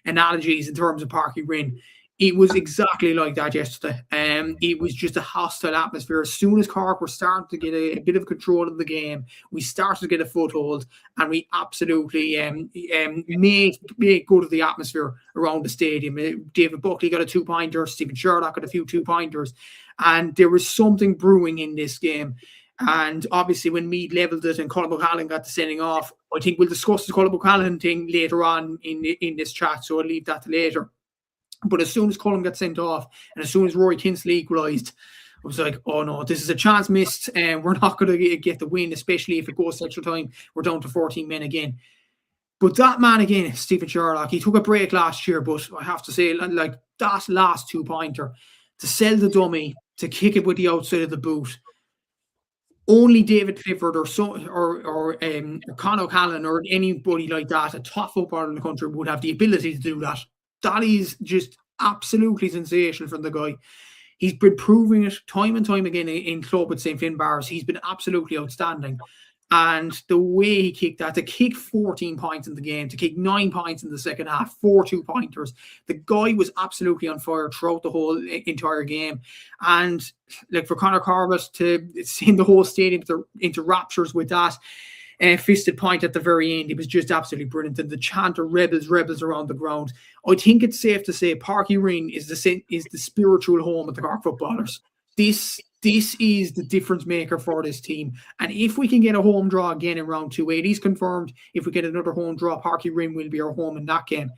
analogies in terms of Páirc Uí Rinn. It was exactly like that yesterday. It was just a hostile atmosphere. As soon as Cork were starting to get a bit of control of the game, we started to get a foothold, and we absolutely made good of the atmosphere around the stadium. David Buckley got a 2-pointer, Stephen Sherlock got a few 2-pointers, and there was something brewing in this game. And obviously when Meath levelled it and Colin O'Callaghan got the sending off, I think we'll discuss the Colin O'Callaghan thing later on in this chat, so I'll leave that to later. But as soon as Cullum got sent off, and as soon as Rory Kinsley equalised, I was like, oh no, this is a chance missed, and we're not going to get the win, especially if it goes to extra time. We're down to 14 men again. But that man again, Stephen Sherlock, he took a break last year, but I have to say, like that last 2-pointer, to sell the dummy, to kick it with the outside of the boot, only David Clifford or Conor O'Callaghan or anybody like that, a top footballer in the country, would have the ability to do that. That is just absolutely sensational from the guy. He's been proving it time and time again in club with St. Finbarrs. He's been absolutely outstanding. And the way he kicked that, to kick 14 points in the game, to kick 9 points in the second half, 4 2-pointers, the guy was absolutely on fire throughout the whole entire game. And like for Conor Corbett to send the whole stadium into raptures with that fisted point at the very end, it was just absolutely brilliant. And the chant of rebels around the ground. I think it's safe to say Parky Ring is the spiritual home of the Cork footballers. This is the difference maker for this team. And if we can get a home draw again in round 2, it is confirmed. If we get another home draw, Parky Ring will be our home in that game.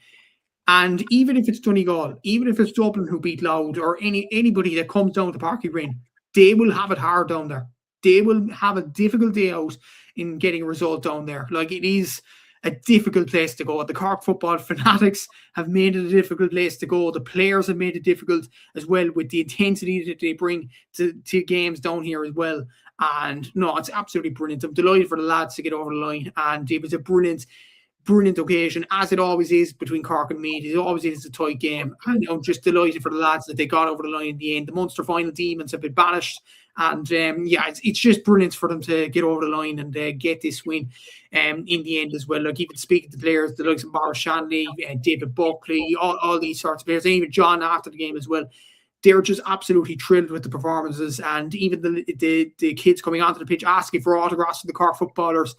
And even if it's Donegal, even if it's Dublin who beat Louth, or anybody that comes down to Parky Ring, they will have it hard down there. They will have a difficult day out in getting a result down there. Like, it is a difficult place to go. The Cork football fanatics have made it a difficult place to go. The players have made it difficult as well, with the intensity that they bring to games down here as well. And no, it's absolutely brilliant. I'm delighted for the lads to get over the line, and it was a brilliant occasion, as it always is between Cork and Meath. It always is a tight game, and I'm just delighted for the lads that they got over the line in the end. The Munster final demons have been banished, and it's just brilliant for them to get over the line and get this win in the end as well. Like, even speaking to players, the likes of Maurice Shanley, David Buckley, all these sorts of players, and even John after the game as well, they're just absolutely thrilled with the performances. And even the kids coming onto the pitch asking for autographs for the Cork footballers.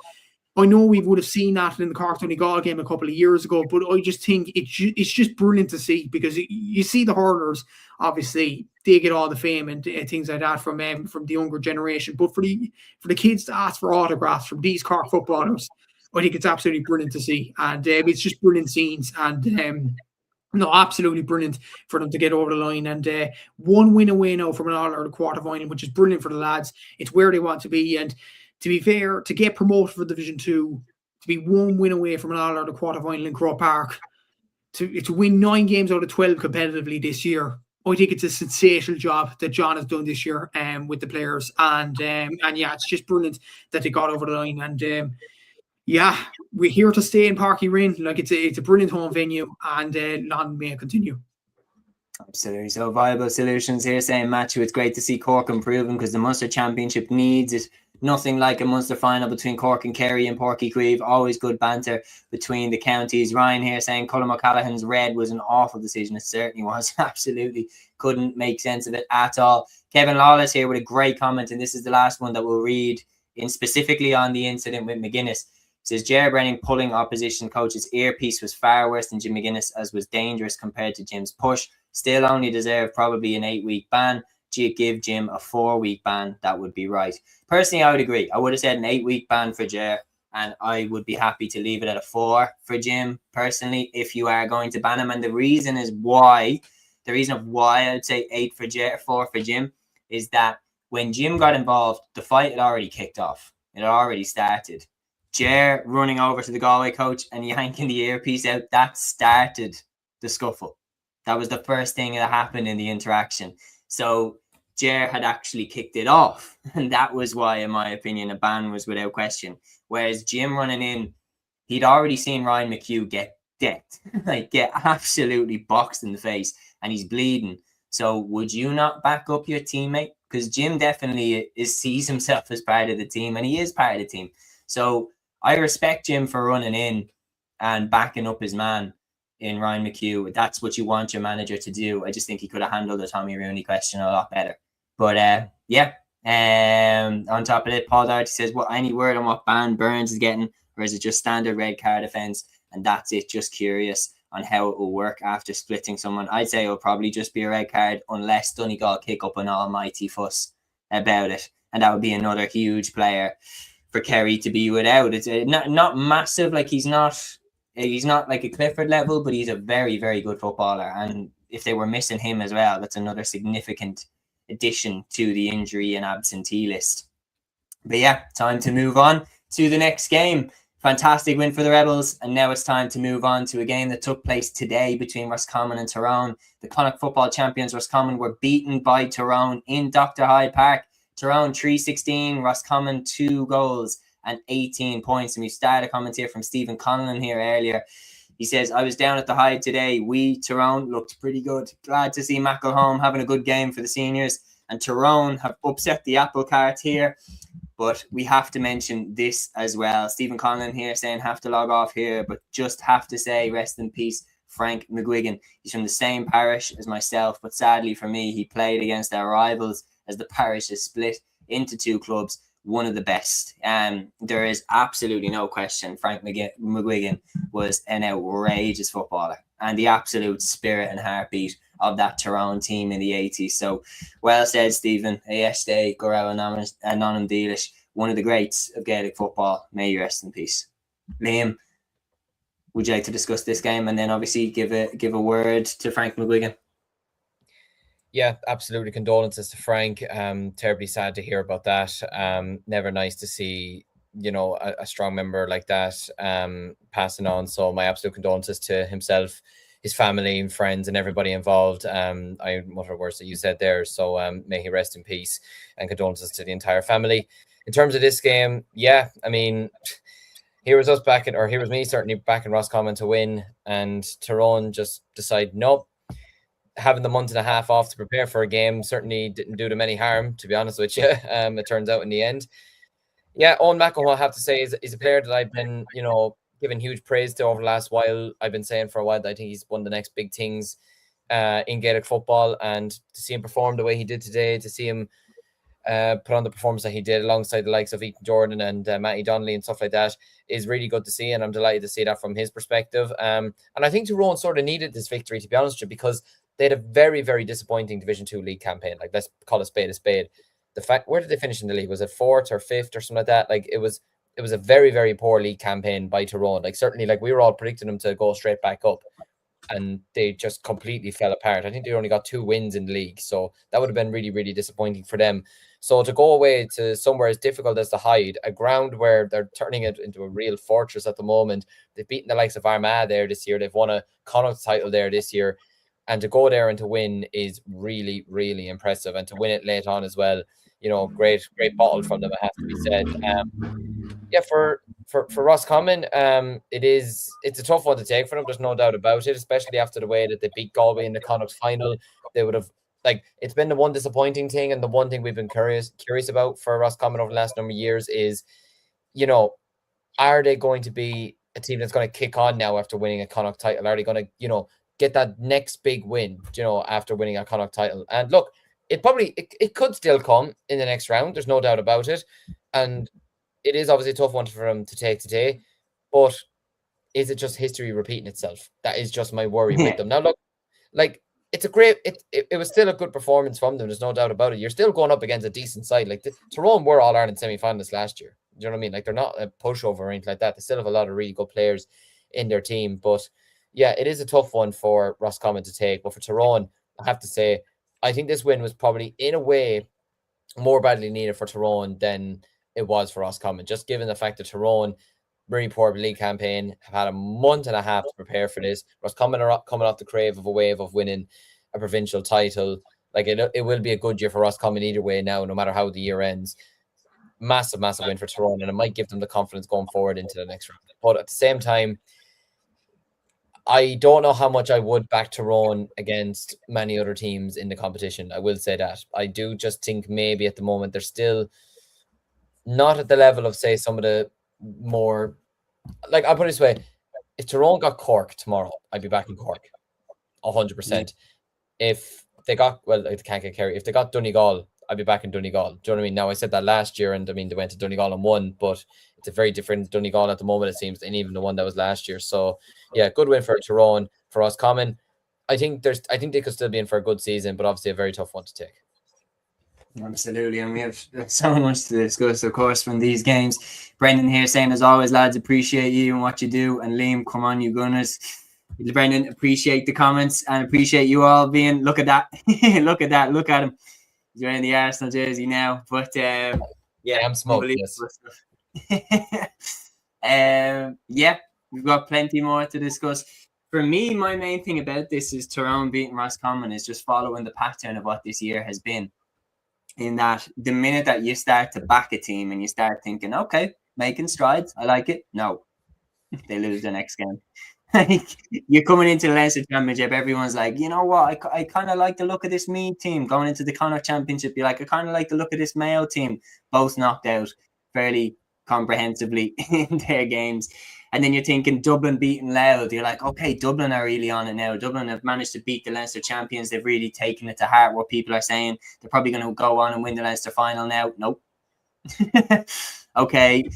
I know we would have seen that in the Cork Donegal game a couple of years ago, but I just think it's just brilliant to see, because you see the hurlers, obviously, they get all the fame and things like that from the younger generation. But for the kids to ask for autographs from these Cork footballers, I think it's absolutely brilliant to see. And it's just brilliant scenes. And absolutely brilliant for them to get over the line. And one win away now from an All-Ireland quarter-final, which is brilliant for the lads. It's where they want to be. And to be fair, to get promoted for Division 2, to be one win away from an All-Ireland quarter-final in Croke Park, to win 9 games out of 12 competitively this year, I think it's a sensational job that John has done this year with the players. And it's just brilliant that they got over the line. And we're here to stay in Parky Ring. Like, it's a brilliant home venue, and long may it continue. Absolutely. So Viable Solutions here saying, Matthew, it's great to see Cork improving, because the Munster Championship needs it. Nothing like a Munster final between Cork and Kerry and Páirc Uí Chaoimh. Always good banter between the counties. Ryan here saying Colm O'Callaghan's red was an awful decision. It certainly was. Absolutely couldn't make sense of it at all. Kevin Lawless here with a great comment, and this is the last one that we'll read, in specifically on the incident with McGuinness. It says, Ger Brennan pulling opposition coach's earpiece was far worse than Jim McGuinness, as was dangerous compared to Jim's push. Still only deserved probably an 8-week ban. Give Jim a 4-week ban. That would be right. Personally, I would agree. I would have said an 8-week ban for Ger, and I would be happy to leave it at a 4 for Jim, personally, if you are going to ban him. And the reason why I'd say 8 for Ger, 4 for Jim, is that when Jim got involved, the fight had already kicked off. It had already started. Ger running over to the Galway coach and yanking the earpiece out, that started the scuffle. That was the first thing that happened in the interaction. So Ger had actually kicked it off. And that was why, in my opinion, a ban was without question. Whereas Jim running in, he'd already seen Ryan McHugh get decked, like get absolutely boxed in the face, and he's bleeding. So would you not back up your teammate? Because Jim definitely sees himself as part of the team, and he is part of the team. So I respect Jim for running in and backing up his man in Ryan McHugh. That's what you want your manager to do. I just think he could have handled the Tommy Rooney question a lot better. But on top of it, Paul Doherty says, well, any word on what ban Burns is getting, or is it just standard red card offence? And that's it. Just curious on how it will work after splitting someone. I'd say it'll probably just be a red card, unless Donegal kick up an almighty fuss about it. And that would be another huge player for Kerry to be without. It's not massive. Like, he's not like a Clifford level, but he's a very, very good footballer. And if they were missing him as well, that's another significant addition to the injury and absentee list. But yeah, time to move on to the next game. Fantastic win for the Rebels, and now it's time to move on to a game that took place today between Roscommon and Tyrone. The Connacht football champions Roscommon were beaten by Tyrone in Dr. Hyde Park. Tyrone 3-16, Roscommon 2 goals and 18 points. And we started a comment here from Stephen Conlon here earlier. He says, I was down at the Hyde today. We, Tyrone, looked pretty good. Glad to see Macklehome having a good game for the seniors. And Tyrone have upset the apple cart here. But we have to mention this as well. Stephen Conlon here saying, have to log off here, but just have to say, rest in peace, Frank McGuigan. He's from the same parish as myself, but sadly for me, he played against our rivals as the parish is split into 2 clubs, one of the best. There is absolutely no question Frank McGuigan was an outrageous footballer and the absolute spirit and heartbeat of that Tyrone team in the 80s. So well said, Stephen. Ayeste Gorel Anonymous Dealish, one of the greats of Gaelic football. May you rest in peace. Liam, would you like to discuss this game and then obviously give a word to Frank McGuigan? Yeah, absolutely. Condolences to Frank. Terribly sad to hear about that. Never nice to see, a strong member like that passing on. So my absolute condolences to himself, his family and friends and everybody involved. I mutter words that you said there. So may he rest in peace, and condolences to the entire family. In terms of this game, yeah, I mean, here was me certainly back in Roscommon to win, and Tyrone just decide, nope. Having the month and a half off to prepare for a game certainly didn't do them any harm, to be honest with you. It turns out in the end. Yeah, Owen McElroy, I have to say, is a player that I've been, giving huge praise to over the last while. I've been saying for a while that I think he's one of the next big things in Gaelic football, and to see him perform the way he did today, to see him put on the performance that he did alongside the likes of Ethan Jordan and Matty Donnelly and stuff like that is really good to see, and I'm delighted to see that from his perspective. And I think Tyrone sort of needed this victory, to be honest with you, because they had a very, very disappointing Division 2 league campaign. Like, let's call a spade a spade. Where did they finish in the league? Was it 4th or 5th or something like that? Like, it was a very, very poor league campaign by Tyrone. Like, certainly, like, we were all predicting them to go straight back up, and they just completely fell apart. I think they only got 2 wins in the league, so that would have been really, really disappointing for them. So to go away to somewhere as difficult as the Hyde, a ground where they're turning it into a real fortress at the moment. They've beaten the likes of Armagh there this year. They've won a Connacht title there this year. And to go there and to win is really, really impressive. And to win it late on as well, great bottle from them, it has to be said. Yeah, for Roscommon, it's a tough one to take for them. There's no doubt about it, especially after the way that they beat Galway in the Connacht final. They would have, it's been the one disappointing thing, and the one thing we've been curious about for Roscommon over the last number of years is, are they going to be a team that's going to kick on now after winning a Connacht title? Are they going to, get that next big win, after winning a Connacht title? And look, it could still come in the next round. There's no doubt about it. And it is obviously a tough one for them to take today. But is it just history repeating itself? That is just my worry with them. Now, look, it's it was still a good performance from them. There's no doubt about it. You're still going up against a decent side. Like, Tyrone were All-Ireland semi-finalists last year. Do you know what I mean? Like, they're not a pushover or anything like that. They still have a lot of really good players in their team. But yeah, it is a tough one for Roscommon to take. But for Tyrone, I have to say, I think this win was probably, in a way, more badly needed for Tyrone than it was for Roscommon. Just given the fact that Tyrone, very poor league campaign, have had a month and a half to prepare for this. Roscommon are coming off the crave of a wave of winning a provincial title. Like, it will be a good year for Roscommon either way now, no matter how the year ends. Massive, massive win for Tyrone, and it might give them the confidence going forward into the next round. But at the same time, I don't know how much I would back Tyrone against many other teams in the competition. I will say that. I do just think maybe at the moment they're still not at the level of, say, some of the more... Like, I'll put it this way. If Tyrone got Cork tomorrow, I'd be back in Cork. 100%. If they got... Well, they can't get Kerry. If they got Donegal, I'd be back in Donegal. Do you know what I mean? Now, I said that last year, and I mean, they went to Donegal and won, but it's a very different Donegal at the moment, it seems, than even the one that was last year. So, yeah, good win for Tyrone. For Roscommon, I think they could still be in for a good season, but obviously a very tough one to take. Absolutely, and we have so much to discuss, of course, from these games. Brendan here saying, as always, lads, appreciate you and what you do. And Liam, come on, you Gunners. Brendan, appreciate the comments and appreciate you all being. Look at that, look at that, look at him. He's wearing the Arsenal jersey now, but yeah, I'm smoked. Yes. Yeah, we've got plenty more to discuss. For me, my main thing about this is Tyrone beating Roscommon is just following the pattern of what this year has been. In that, the minute that you start to back a team and you start thinking, okay, making strides, I like it. No, they lose the next game. Like, you're coming into the Leinster Championship, everyone's like, you know what, I kind of like the look of this Meath team. Going into the Connacht Championship, you're like, I kind of like the look of this Mayo team. Both knocked out fairly comprehensively in their games. And then you're thinking Dublin beating Louth. You're like, okay, Dublin are really on it now. Dublin have managed to beat the Leinster champions. They've really taken it to heart. What people are saying, they're probably going to go on and win the Leinster final now. Nope. Okay,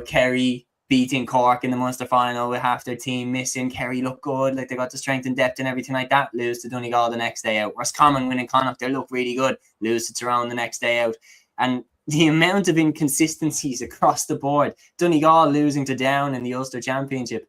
Kerry beating Cork in the Munster final with half their team missing. Kerry look good, like they got the strength and depth and everything like that. Lose to Donegal the next day out. Roscommon winning Connacht, they look really good. Lose to Tyrone the next day out. And the amount of inconsistencies across the board. Donegal losing to Down in the Ulster Championship.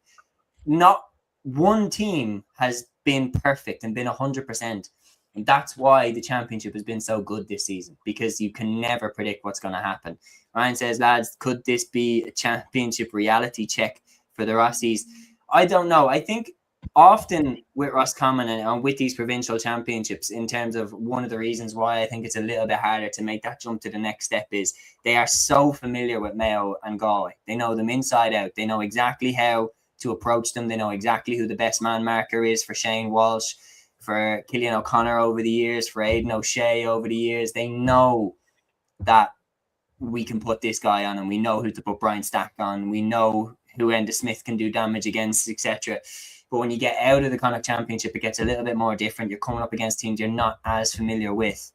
Not one team has been perfect and been 100%. And that's why the championship has been so good this season, because you can never predict what's going to happen. Ryan says, lads, could this be a championship reality check for the Rossies? I don't know. I think often with Roscommon and with these provincial championships, in terms of one of the reasons why I think it's a little bit harder to make that jump to the next step is they are so familiar with Mayo and Galway. They know them inside out. They know exactly how to approach them. They know exactly who the best man marker is for Shane Walsh, for Killian O'Connor over the years, for Aidan O'Shea over the years. They know that we can put this guy on, and we know who to put Brian Stack on. We know who Enda Smith can do damage against, etc. But when you get out of the Connacht Championship, it gets a little bit more different. You're coming up against teams you're not as familiar with.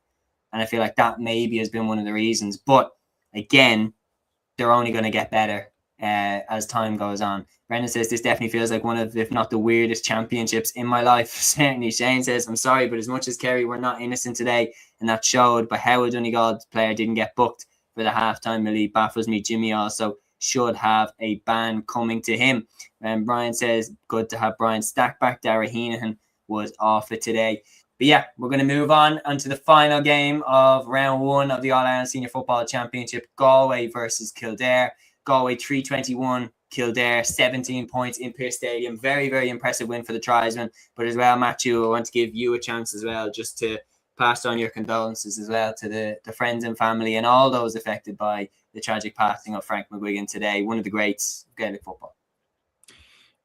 And I feel like that maybe has been one of the reasons. But again, they're only going to get better as time goes on. Brendan says, this definitely feels like one of, if not the weirdest championships in my life. Certainly. Shane says, I'm sorry, but as much as Kerry were not innocent today, and that showed by how a Donegal player didn't get booked for the halftime melee, baffles me. Jimmy also should have a ban coming to him. And Brian says, good to have Brian Stack back. Dara Heenan was off it today. But yeah, we're going to move on to the final game of round one of the All-Ireland Senior Football Championship. Galway versus Kildare. Galway 321, Kildare 17 points in Pearse Stadium. Very, very impressive win for the Tribesmen. But as well, Matthew, I want to give you a chance as well, just to pass on your condolences as well to the friends and family and all those affected by the tragic passing of Frank McGuigan today, one of the greats of Gaelic football.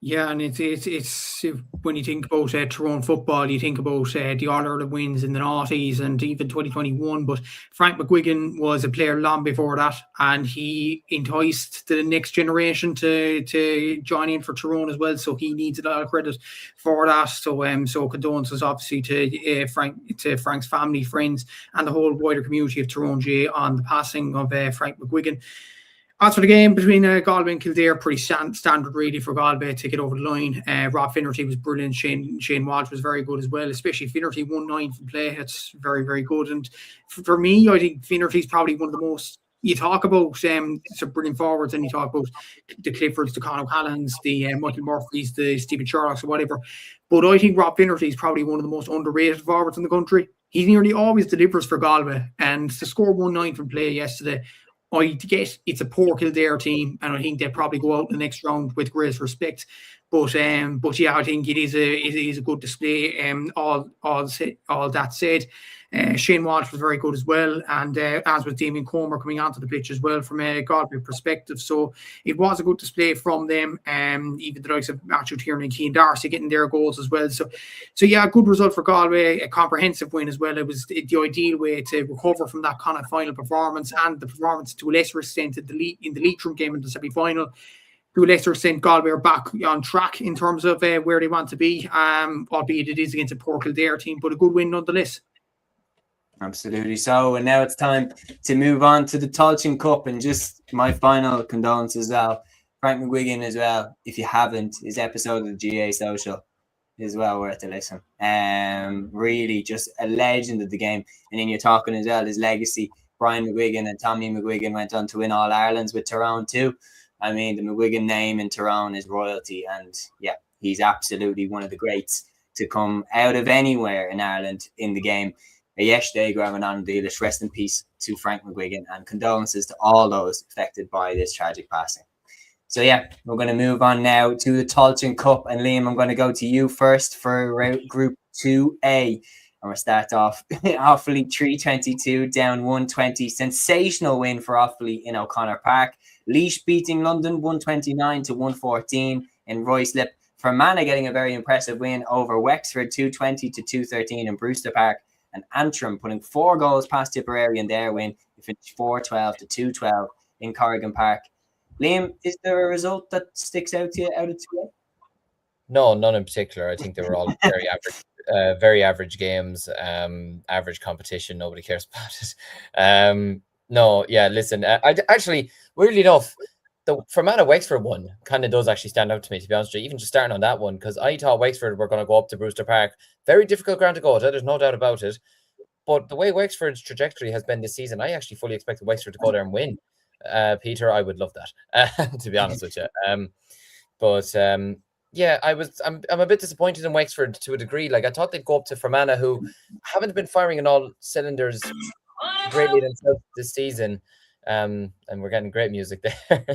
Yeah, and it's when you think about Tyrone football, you think about the All-Ireland wins in the 90s and even 2021. But Frank McGuigan was a player long before that, and he enticed the next generation to join in for Tyrone as well. So he needs a lot of credit for that. So condolences obviously to Frank's family, friends, and the whole wider community of Tyrone J on the passing of Frank McGuigan. As for the game between Galway and Kildare, pretty standard really for Galway to get over the line. Rob Finnerty was brilliant. Shane Walsh was very good as well, especially Finnerty 1-9 from play. It's very, very good. And for me, I think Finnerty's probably one of the most, you talk about some brilliant forwards, and you talk about the Cliffords, the Conor O'Callaghan's, the Michael Murphys, the Stephen Sherlocks or whatever. But I think Rob Finnerty is probably one of the most underrated forwards in the country. He nearly always delivers for Galway. And to score 1-9 from play yesterday, I get it's a poor Kildare team, and I think they'll probably go out in the next round with great respect. But yeah, I think it is a good display. All that said, Shane Walsh was very good as well, and as was Damien Comer coming onto the pitch as well from a Galway perspective. So it was a good display from them. Even the likes of Matthew Tierney and Cian Darcy getting their goals as well. So yeah, a good result for Galway, a comprehensive win as well. It was the ideal way to recover from that kind of final performance, and the performance to a lesser extent in the Leitrim game in the semi-final. To a lesser extent, Galway are back on track in terms of where they want to be, albeit it is against a poor Kildare team, but a good win nonetheless. Absolutely so. And now it's time to move on to the Tailteann Cup, and just my final condolences as well. Frank McGuigan as well, if you haven't, his episode of the GA Social is well worth a listen. Really just a legend of the game. And then you're talking as well, his legacy. Brian McGuigan and Tommy McGuigan went on to win All Irelands with Tyrone too. I mean, the McGuigan name in Tyrone is royalty, and yeah, He's absolutely one of the greats to come out of anywhere in Ireland in the game. Yesterday, grabbing on the English, rest in peace to Frank McGuigan, and condolences to all those affected by this tragic passing. So yeah, we're going to move on now to the Tailteann Cup. And Liam, I'm going to go to you first for Group 2A. And we'll start off Offaly 322 down 120. Sensational win for Offaly in O'Connor Park. Laois beating London 129 to 114 in Ruislip. Fermanagh getting a very impressive win over Wexford 220 to 213 in Brewster Park. And Antrim putting 4 goals past Tipperary in their win. They finished 412 to 212 in Corrigan Park. Liam, is there a result that sticks out to you out of 2A? No, none in particular. I think they were all very average games, average competition. Nobody cares about it. No, yeah, listen, I actually, weirdly enough, the Fermanagh Wexford one kind of does actually stand out to me, to be honest with you, even just starting on that one, because I thought Wexford were going to go up to Brewster Park. Very difficult ground to go to, there's no doubt about it. But the way Wexford's trajectory has been this season, I actually fully expected Wexford to go there and win. Peter, I would love that, to be honest with you. Yeah, I'm a bit disappointed in Wexford to a degree. Like, I thought they'd go up to Fermanagh, who haven't been firing on all cylinders greatly themselves this season. And we're getting great music there.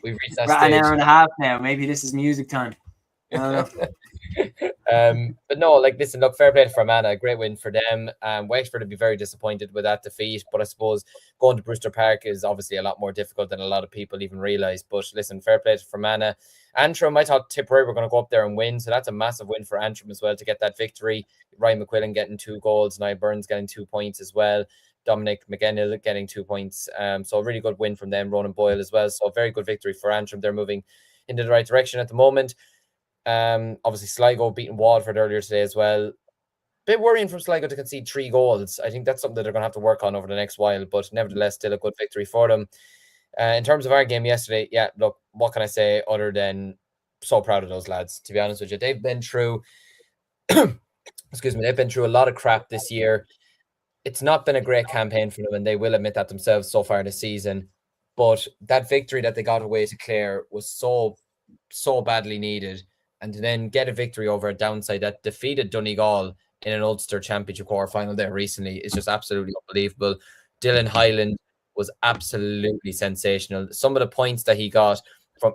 We've reached that stage. An hour and a half now. Maybe this is music time. I don't know. But no, like, listen, look, fair play to Fermanagh, great win for them. Wexford would be very disappointed with that defeat, but I suppose going to Brewster Park is obviously a lot more difficult than a lot of people even realise. But listen, fair play to Fermanagh. Antrim, I thought Tipperary were going to go up there and win, so that's a massive win for Antrim as well to get that victory. Ryan McQuillan getting 2 goals, Niall Burns getting 2 points as well. Dominic McGennill getting 2 points. So a really good win from them. Ronan Boyle as well. So a very good victory for Antrim. They're moving into the right direction at the moment. Obviously Sligo beating Waterford earlier today as well. Bit worrying from Sligo to concede 3 goals. I think that's something that they're going to have to work on over the next while, but nevertheless still a good victory for them. In terms of our game yesterday, yeah, look, what can I say other than so proud of those lads, to be honest with you. They've been through they've been through a lot of crap this year. It's not been a great campaign for them, and they will admit that themselves so far this season. But that victory that they got away to Clare was so badly needed. And to then get a victory over a downside that defeated Donegal in an Ulster Championship quarter-final there recently is just absolutely unbelievable. Dylan Hyland was absolutely sensational. Some of the points that he got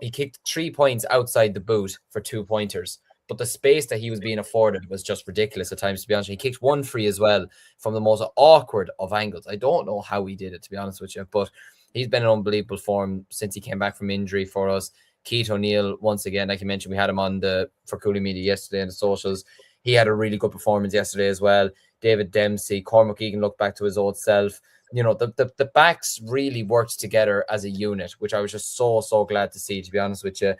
he kicked 3 points outside the boot for 2-pointers. But the space that he was being afforded was just ridiculous at times, to be honest. He kicked 1 free as well from the most awkward of angles. I don't know how he did it, to be honest with you, but he's been in unbelievable form since he came back from injury for us. Keith O'Neill, once again, like you mentioned, we had him on for Cúilín Media yesterday on the socials. He had a really good performance yesterday as well. David Dempsey, Cormac Egan looked back to his old self. You know, the backs really worked together as a unit, which I was just so glad to see, to be honest with you.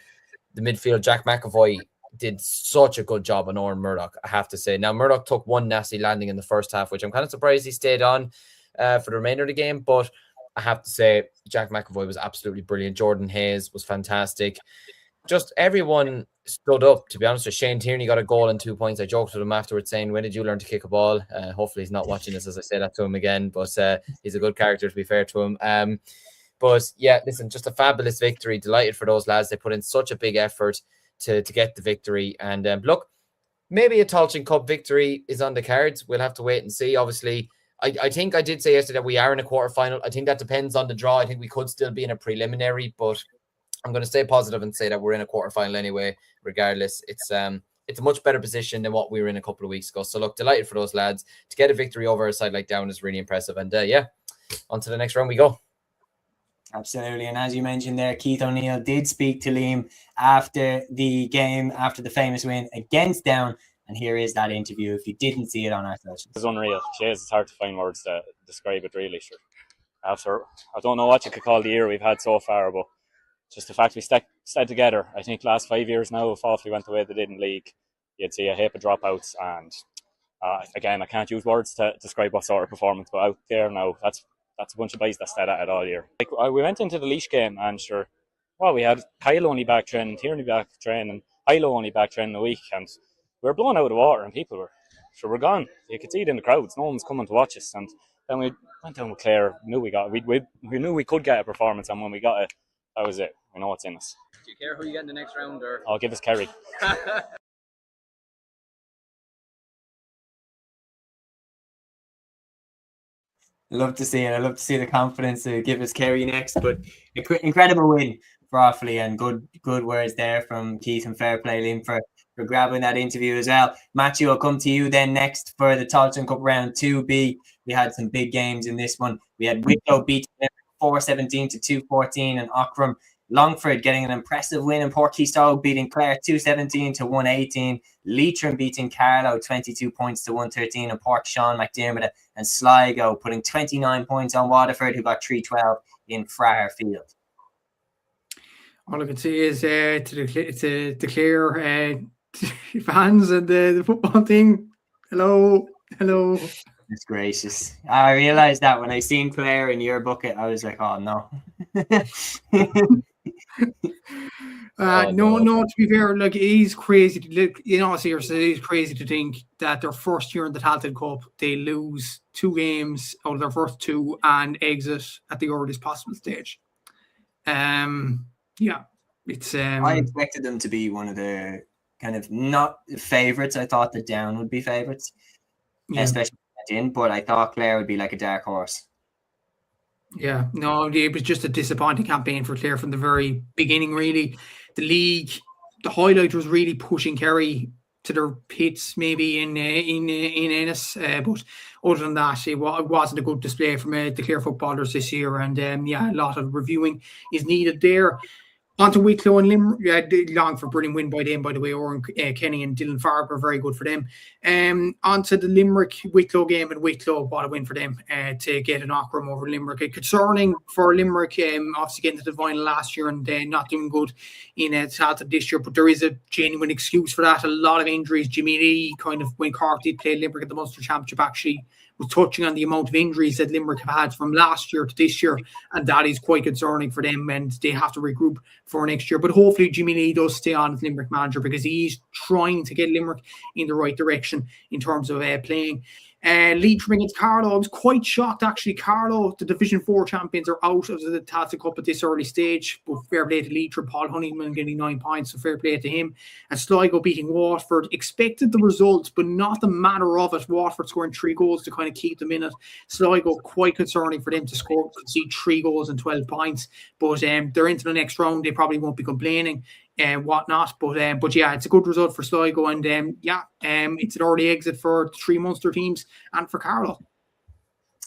The midfield, Jack McAvoy did such a good job on Oran Murdoch, I have to say. Now, Murdoch took 1 nasty landing in the first half, which I'm kind of surprised he stayed on for the remainder of the game, but I have to say Jack McAvoy was absolutely brilliant. Jordan Hayes was fantastic. Just everyone stood up, to be honest with you. Shane Tierney got a goal and 2 points. I joked with him afterwards saying, when did you learn to kick a ball? Hopefully he's not watching this as I say that to him again, but he's a good character, to be fair to him. But yeah, listen, just a fabulous victory. Delighted for those lads. They put in such a big effort to get the victory. And look, maybe a Tailteann Cup victory is on the cards. We'll have to wait and see. Obviously, I think I did say yesterday that we are in a quarterfinal. I think that depends on the draw. I think we could still be in a preliminary, but I'm going to stay positive and say that we're in a quarterfinal anyway. Regardless, it's a much better position than what we were in a couple of weeks ago. So look, delighted for those lads. To get a victory over a side like Down is really impressive. And yeah, on to the next round we go. Absolutely. And as you mentioned there, Keith O'Neill did speak to Liam after the game, after the famous win against Down. And here is that interview if you didn't see it on our socials. It's unreal. Jeez, it's hard to find words to describe it, really. Sure. After, I don't know what you could call the year we've had so far, but just the fact we stayed together. I think last 5 years now, if Offaly went the way they did in league, you'd see a heap of dropouts. And again, I can't use words to describe what sort of performance, but out there now, that's a bunch of boys that stayed at it all year. Like, we went into the Laois game and sure, well, we had Kyle only back training, Tierney back training, Hilo only back training a week, and we were blown out of the water, and people were, sure, we're gone. You could see it in the crowds. No one's coming to watch us. And then we went down with Clare. We knew we knew we could get a performance, and when we got it, that was it. We know what's in us. Do you care who you get in the next round? Or I'll give us Kerry. Love to see it. I love to see the confidence to give us Kerry next. But incredible win for Offaly, and good words there from Keith, and fair play Liam for grabbing that interview as well. Matthew, I'll come to you then next for the Tailteann Cup round 2B. We had some big games in this one. We had Wicklow beat 4-17 to 2-14, and Ockram Longford getting an impressive win, and Port Keystone beating Clare 2-17 to 1-18. Leitrim beating Carlow 22 points to 113, and Port Sean McDermott and Sligo putting 29 points on Waterford, who got 3-12 in Fraher Field. All I can say is to declare fans and the football thing. Hello. It's gracious. I realised that when I seen Clare in your bucket, I was like, oh no. No, to be fair, like, he's crazy. He's crazy to think that their first year in the Tailteann Cup, they lose 2 games out of their first 2 and exit at the earliest possible stage. It's I expected them to be one of the kind of not favourites. I thought that Down would be favourites, especially in, but I thought Clare would be like a dark horse. Yeah, no, it was just a disappointing campaign for Clare from the very beginning, really. The league, the highlight was really pushing Kerry to their pits, maybe in Ennis, but other than that, it wasn't a good display from the Clare footballers this year, and a lot of reviewing is needed there. On to Wicklow and Limerick. Longford, brilliant win by them, by the way. Oran Kenny and Dylan Farber, very good for them. On to the Limerick-Wicklow game, and Wicklow, what a win for them to get an Ockram over Limerick. Concerning for Limerick, obviously getting to the final last year and not doing good in Tailteann this year, but there is a genuine excuse for that. A lot of injuries. Jimmy Lee, kind of, when Cork did play Limerick at the Munster Championship, actually was touching on the amount of injuries that Limerick have had from last year to this year, and that is quite concerning for them, and they have to regroup for next year. But hopefully Jimmy Lee does stay on as Limerick manager, because he's trying to get Limerick in the right direction in terms of playing. Leitrim against Carlow. I was quite shocked, actually. Carlow, the Division 4 champions, are out of the Tailteann Cup at this early stage, but fair play to Leitrim. Paul Honeyman getting 9 points, so fair play to him. And Sligo beating Waterford. Expected the results, but not the manner of it. Waterford scoring 3 goals to kind of keep them in it. Sligo, quite concerning for them to concede 3 goals and 12 points, but they're into the next round. They probably won't be complaining and whatnot, but yeah, it's a good result for Sligo, and it's an early exit for 3 Munster teams and for Carlow.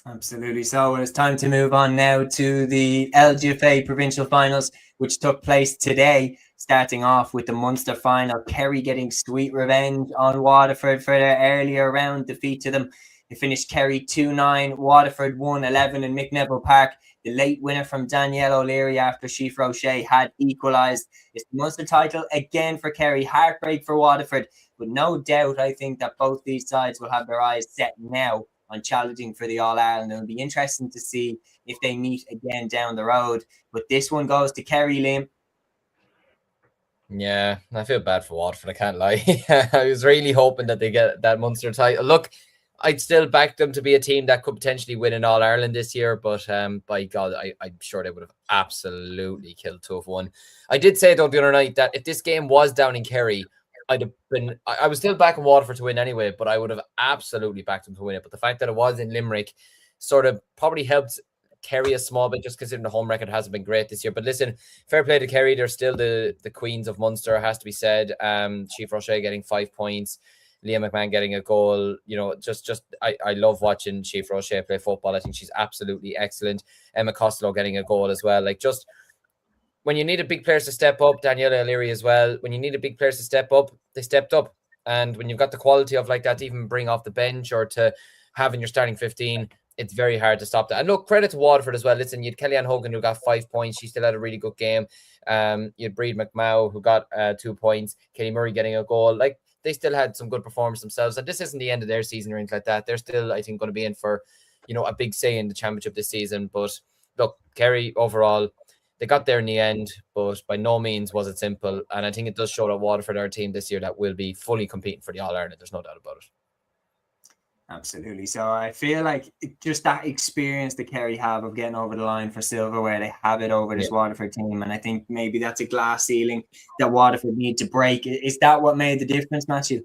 Absolutely. So it's time to move on now to the LGFA provincial finals, which took place today, starting off with the Munster final. Kerry getting sweet revenge on Waterford for their earlier round defeat to them. They finished Kerry 2-9, Waterford 1-11 in McNeville Park. The late winner from Danielle O'Leary after Sheaf Roche had equalised. It's the Munster title again for Kerry. Heartbreak for Waterford, but no doubt I think that both these sides will have their eyes set now on challenging for the All-Ireland. It'll be interesting to see if they meet again down the road. But this one goes to Kerry, Liam. Yeah, I feel bad for Waterford, I can't lie. I was really hoping that they get that Munster title. Look, I'd still back them to be a team that could potentially win an All-Ireland this year, but by God, I'm sure they would have absolutely killed 2-1. I did say, though, the other night that if this game was down in Kerry, I was still backing Waterford to win anyway, but I would have absolutely backed them to win it. But the fact that it was in Limerick sort of probably helped Kerry a small bit, just considering the home record hasn't been great this year. But listen, fair play to Kerry. They're still the queens of Munster, has to be said. Sheaf Roche getting 5 points. Liam McMahon getting a goal. I love watching Sheaf Roche play football. I think she's absolutely excellent. Emma Costello getting a goal as well. Like, just when you need a big players to step up, Daniela O'Leary as well. When you need a big players to step up, they stepped up. And when you've got the quality of like that to even bring off the bench or to have in your starting 15, it's very hard to stop that. And look, credit to Waterford as well. Listen, you had Kellyanne Hogan who got 5 points. She still had a really good game. You had Breed McMahon who got 2 points. Katie Murray getting a goal. Like, they still had some good performance themselves. And this isn't the end of their season or anything like that. They're still, I think, going to be in for, a big say in the championship this season. But look, Kerry overall, they got there in the end, but by no means was it simple. And I think it does show that Waterford are a team this year that will be fully competing for the All-Ireland. There's no doubt about it. Absolutely. So I feel like just that experience that Kerry have of getting over the line for silverware, they have it over this Waterford team. And I think maybe that's a glass ceiling that Waterford need to break. Is that what made the difference, Matthew?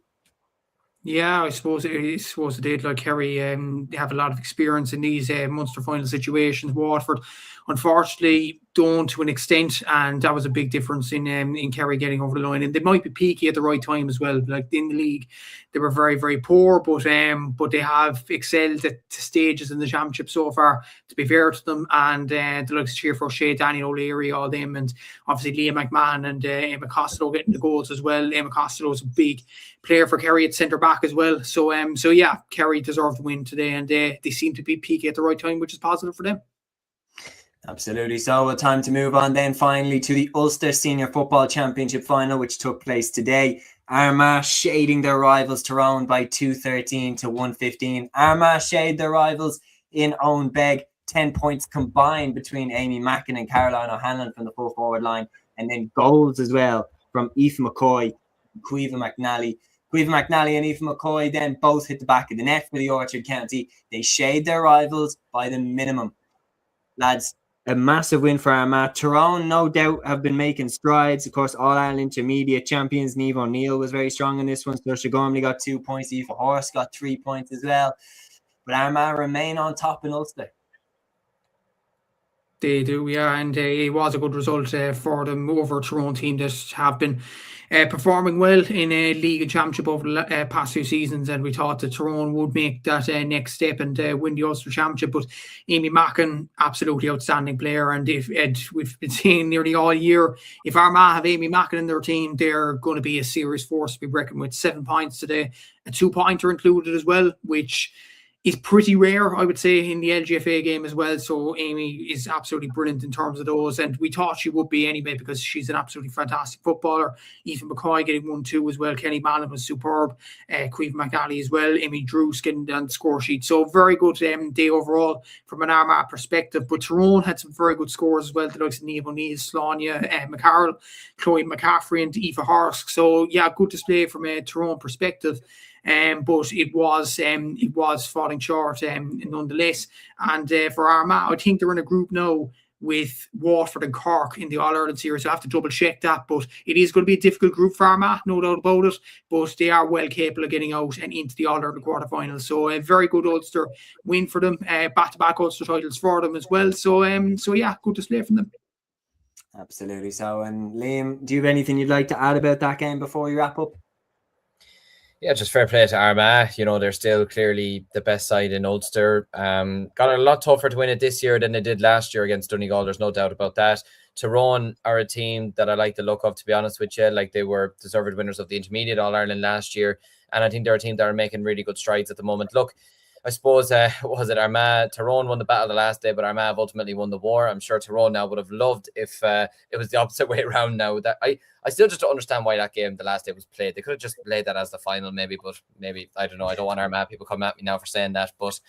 Yeah, I suppose it did. Like Kerry, they have a lot of experience in these Munster final situations. Waterford, unfortunately, don't to an extent, and that was a big difference in Kerry getting over the line. And they might be peaky at the right time as well. Like in the league, they were very, very poor, but they have excelled at stages in the championship so far. To be fair to them, and the likes of Cheerful Shea, Daniel O'Leary, all them, and obviously Liam McMahon and Emma Costello getting the goals as well. Emma Costello is a big player for Kerry at centre back as well. So yeah, Kerry deserved the win today, and they seem to be peaky at the right time, which is positive for them. Absolutely. So well, time to move on then finally to the Ulster Senior Football Championship final, which took place today. Armagh shading their rivals Tyrone by 213 to 115. Armagh shade their rivals in Owen Begg. 10 points combined between Amy Mackin and Caroline O'Hanlon from the full forward line. And then goals as well from Aoife McCoy, Caoimhe McNally. Caoimhe McNally and Aoife McCoy then both hit the back of the net for the Orchard County. They shade their rivals by the minimum. Lads, a massive win for Armagh. Tyrone, no doubt, have been making strides. Of course, All-Ireland Intermediate champions Niamh O'Neill was very strong in this one. Saoirse Gormley got 2 points. Aoife Horse got 3 points as well. But Armagh remain on top in Ulster. They do, yeah, and it was a good result for them over Tyrone team that have been performing well in a league and championship over the past few seasons, and we thought that Tyrone would make that next step and win the Ulster Championship. But Amy Mackin, absolutely outstanding player, and we've been seeing nearly all year, if Armagh have Amy Mackin in their team, they're going to be a serious force to be reckoned with. 7 points today, a 2-pointer included as well, which is pretty rare, I would say, in the LGFA game as well. So Amy is absolutely brilliant in terms of those, and we thought she would be anyway because she's an absolutely fantastic footballer. Aoife McCoy getting 1-2 as well. Kenny Mallon was superb. Caoimhe McNally as well. Amy Drews getting on the score sheet. So very good day overall from an Armagh perspective. But Tyrone had some very good scores as well. The likes of Niamh O'Neill, Slania McCarroll, Chloe McCaffrey and Aoife Horsk. So yeah, good display from a Tyrone perspective. But it was falling short nonetheless. And for Armagh, I think they're in a group now with Waterford and Cork in the All-Ireland series. I have to double check that, but it is going to be a difficult group for Armagh, no doubt about it. But they are well capable of getting out and into the All-Ireland quarterfinals. So a very good Ulster win for them, back-to-back Ulster titles for them as well. So yeah, good display from them. Absolutely. So, and Liam, do you have anything you'd like to add about that game before we wrap up? Yeah, just fair play to Armagh. You know, they're still clearly the best side in Ulster. Got a lot tougher to win it this year than they did last year against Donegal. There's no doubt about that. Tyrone are a team that I like the look of, to be honest with you. Like, they were deserved winners of the Intermediate All-Ireland last year. And I think they're a team that are making really good strides at the moment. Look, I suppose, was it Armagh? Tyrone won the battle the last day, but Armagh ultimately won the war. I'm sure Tyrone now would have loved if it was the opposite way around now. That I still just don't understand why that game the last day was played. They could have just played that as the final maybe, but maybe, I don't know. I don't want Armagh people come at me now for saying that. But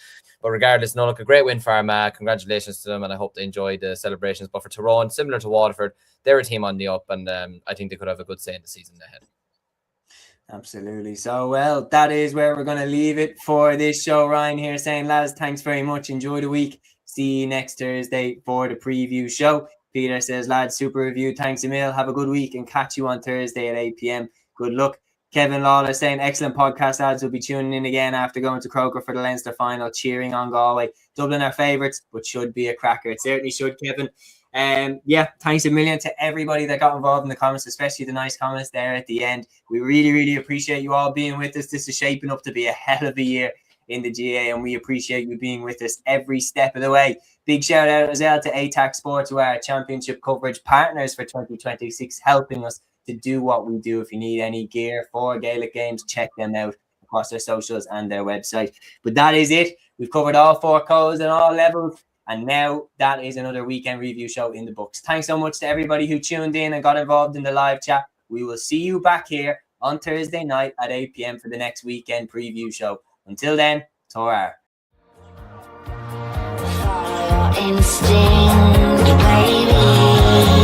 regardless, no, look, a great win for Armagh. Congratulations to them, and I hope they enjoyed the celebrations. But for Tyrone, similar to Waterford, they're a team on the up, and I think they could have a good say in the season ahead. Absolutely. So, well, that is where we're going to leave it for this show. Ryan here saying, lads, thanks very much. Enjoy the week. See you next Thursday for the preview show. Peter says, lads, super review. Thanks, Emil. Have a good week and catch you on Thursday at 8 p.m. Good luck. Kevin Lawler saying, excellent podcast, lads. We'll be tuning in again after going to Croker for the Leinster final, cheering on Galway. Dublin are favourites, but should be a cracker. It certainly should, Kevin. Yeah, thanks a million to everybody that got involved in the comments, especially the nice comments there at the end. We really, really appreciate you all being with us. This is shaping up to be a hell of a year in the GA, and we appreciate you being with us every step of the way. Big shout out as well to ATAK Sports, who are our championship coverage partners for 2026, helping us to do what we do. If you need any gear for Gaelic Games, check them out across their socials and their website. But that is it. We've covered all 4 codes and all levels. And now that is another weekend review show in the books. Thanks so much to everybody who tuned in and got involved in the live chat. We will see you back here on Thursday night at 8 p.m. for the next weekend preview show. Until then, Torah. Instinct, baby.